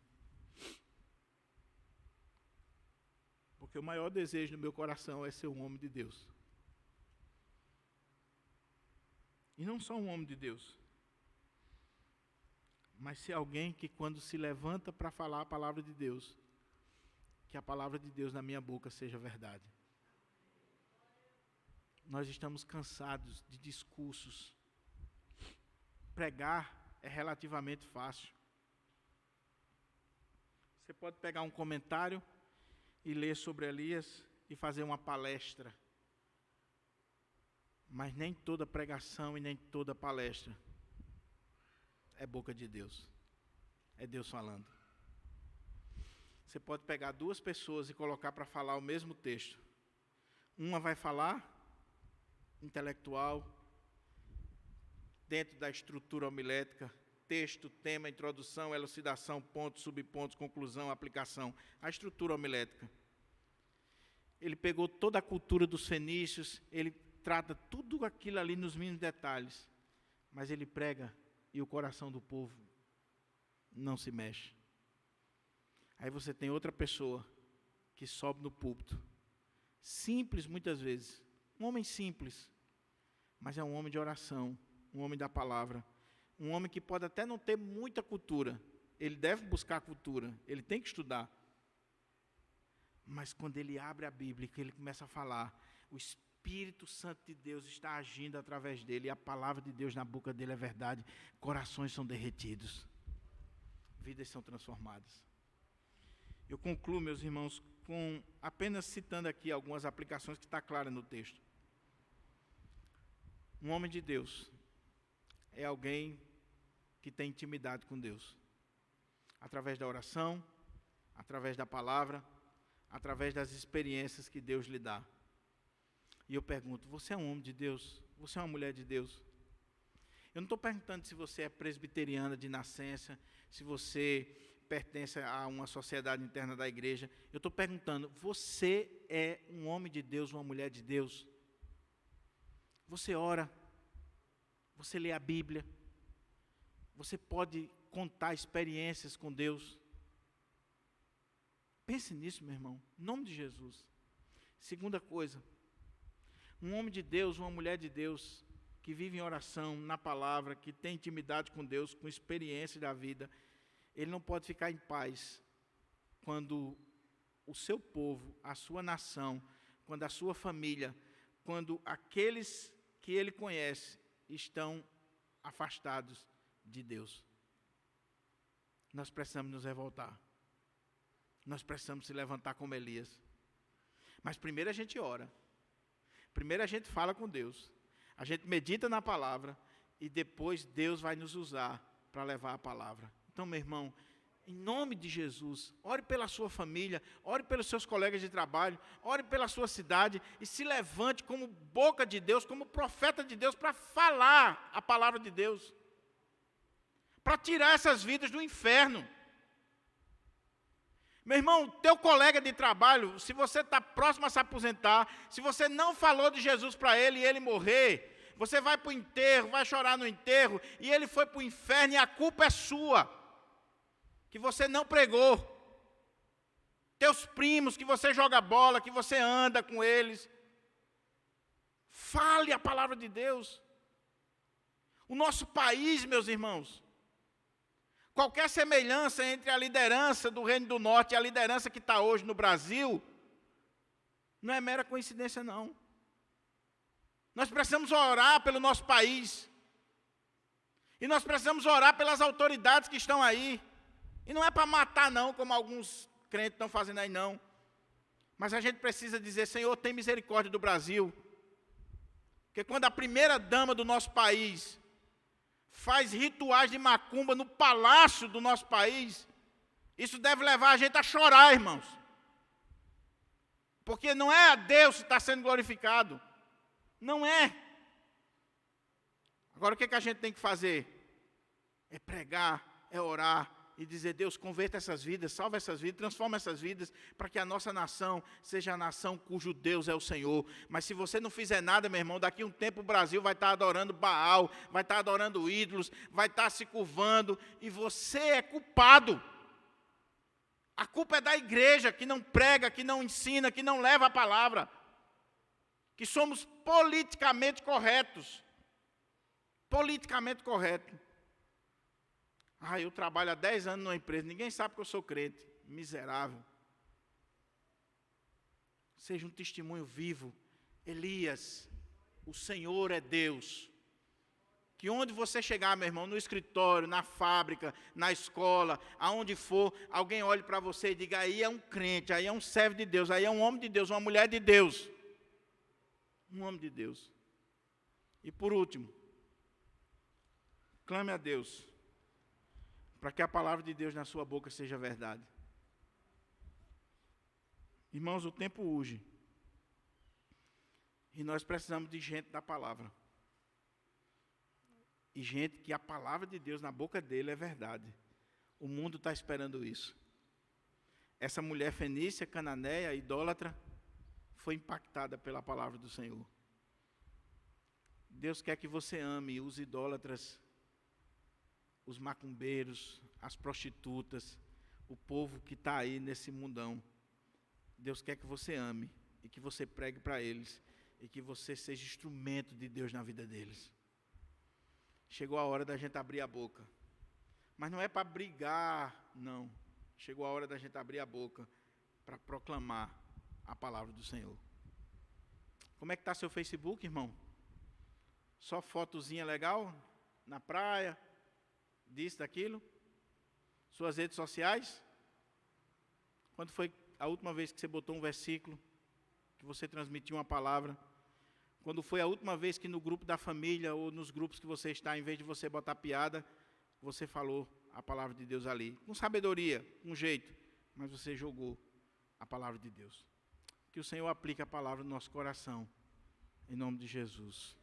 Speaker 1: Porque o maior desejo no meu coração é ser um homem de Deus. E não só um homem de Deus, mas ser alguém que, quando se levanta para falar a palavra de Deus, que a palavra de Deus na minha boca seja verdade. Nós estamos cansados de discursos. Pregar é relativamente fácil. Você pode pegar um comentário e ler sobre Elias e fazer uma palestra. Mas nem toda pregação e nem toda palestra é boca de Deus. É Deus falando. Você pode pegar duas pessoas e colocar para falar o mesmo texto. Uma vai falar intelectual, dentro da estrutura homilética, texto, tema, introdução, elucidação, pontos, subpontos, conclusão, aplicação. A estrutura homilética. Ele pegou toda a cultura dos fenícios, ele trata tudo aquilo ali nos mínimos detalhes, mas ele prega e o coração do povo não se mexe. Aí você tem outra pessoa que sobe no púlpito, simples muitas vezes, um homem simples, mas é um homem de oração, um homem da palavra, um homem que pode até não ter muita cultura, ele deve buscar cultura, ele tem que estudar, mas quando ele abre a Bíblia, que ele começa a falar, o Espírito Santo de Deus está agindo através dele, e a palavra de Deus na boca dele é verdade, corações são derretidos, vidas são transformadas. Eu concluo, meus irmãos, com apenas citando aqui algumas aplicações que está clara no texto. Um homem de Deus é alguém que tem intimidade com Deus, através da oração, através da palavra, através das experiências que Deus lhe dá. E eu pergunto, você é um homem de Deus? Você é uma mulher de Deus? Eu não estou perguntando se você é presbiteriana de nascença, se você pertence a uma sociedade interna da igreja. Eu estou perguntando, você é um homem de Deus, uma mulher de Deus? Você ora? Você lê a Bíblia? Você pode contar experiências com Deus? Pense nisso, meu irmão, em nome de Jesus. Segunda coisa, um homem de Deus, uma mulher de Deus, que vive em oração, na palavra, que tem intimidade com Deus, com experiência da vida, ele não pode ficar em paz quando o seu povo, a sua nação, quando a sua família, quando aqueles que ele conhece estão afastados de Deus. Nós precisamos nos revoltar. Nós precisamos se levantar como Elias. Mas primeiro a gente ora. Primeiro a gente fala com Deus. A gente medita na palavra e depois Deus vai nos usar para levar a palavra. Então, meu irmão, em nome de Jesus, ore pela sua família, ore pelos seus colegas de trabalho, ore pela sua cidade e se levante como boca de Deus, como profeta de Deus, para falar a palavra de Deus, para tirar essas vidas do inferno. Meu irmão, teu colega de trabalho, se você está próximo a se aposentar, se você não falou de Jesus para ele e ele morrer, você vai para o enterro, vai chorar no enterro, e ele foi para o inferno e a culpa é sua, que você não pregou. Teus primos, que você joga bola, que você anda com eles, fale a palavra de Deus. O nosso país, meus irmãos, qualquer semelhança entre a liderança do Reino do Norte e a liderança que está hoje no Brasil, não é mera coincidência, não. Nós precisamos orar pelo nosso país. E nós precisamos orar pelas autoridades que estão aí. E não é para matar, não, como alguns crentes estão fazendo aí, não. Mas a gente precisa dizer, Senhor, tem misericórdia do Brasil. Porque quando a primeira dama do nosso país faz rituais de macumba no palácio do nosso país, isso deve levar a gente a chorar, irmãos. Porque não é a Deus que está sendo glorificado. Não é. Agora o que a gente tem que fazer? É pregar, é orar e dizer, Deus, converta essas vidas, salva essas vidas, transforma essas vidas, para que a nossa nação seja a nação cujo Deus é o Senhor. Mas se você não fizer nada, meu irmão, daqui a um tempo o Brasil vai estar adorando Baal, vai estar adorando ídolos, vai estar se curvando, e você é culpado. A culpa é da igreja, que não prega, que não ensina, que não leva a palavra. Que somos politicamente corretos. Politicamente corretos. Eu trabalho há 10 anos numa empresa, ninguém sabe que eu sou crente. Miserável. Seja um testemunho vivo. Elias, o Senhor é Deus. Que onde você chegar, meu irmão, no escritório, na fábrica, na escola, aonde for, alguém olhe para você e diga, aí é um crente, aí é um servo de Deus, aí é um homem de Deus, uma mulher de Deus. Um homem de Deus. E por último, clame a Deus, para que a palavra de Deus na sua boca seja verdade. Irmãos, o tempo urge. E nós precisamos de gente da palavra. E gente que a palavra de Deus na boca dele é verdade. O mundo está esperando isso. Essa mulher fenícia, cananeia, idólatra, foi impactada pela palavra do Senhor. Deus quer que você ame os idólatras, os macumbeiros, as prostitutas, o povo que está aí nesse mundão. Deus quer que você ame e que você pregue para eles e que você seja instrumento de Deus na vida deles. Chegou a hora da gente abrir a boca. Mas não é para brigar, não. Chegou a hora da gente abrir a boca para proclamar a palavra do Senhor. Como é que está seu Facebook, irmão? Só fotozinha legal? Na praia? Disso, daquilo? Suas redes sociais? Quando foi a última vez que você botou um versículo? Que você transmitiu uma palavra? Quando foi a última vez que no grupo da família ou nos grupos que você está, em vez de você botar piada, você falou a palavra de Deus ali? Com sabedoria, com jeito, mas você jogou a palavra de Deus. Que o Senhor aplique a palavra no nosso coração, em nome de Jesus.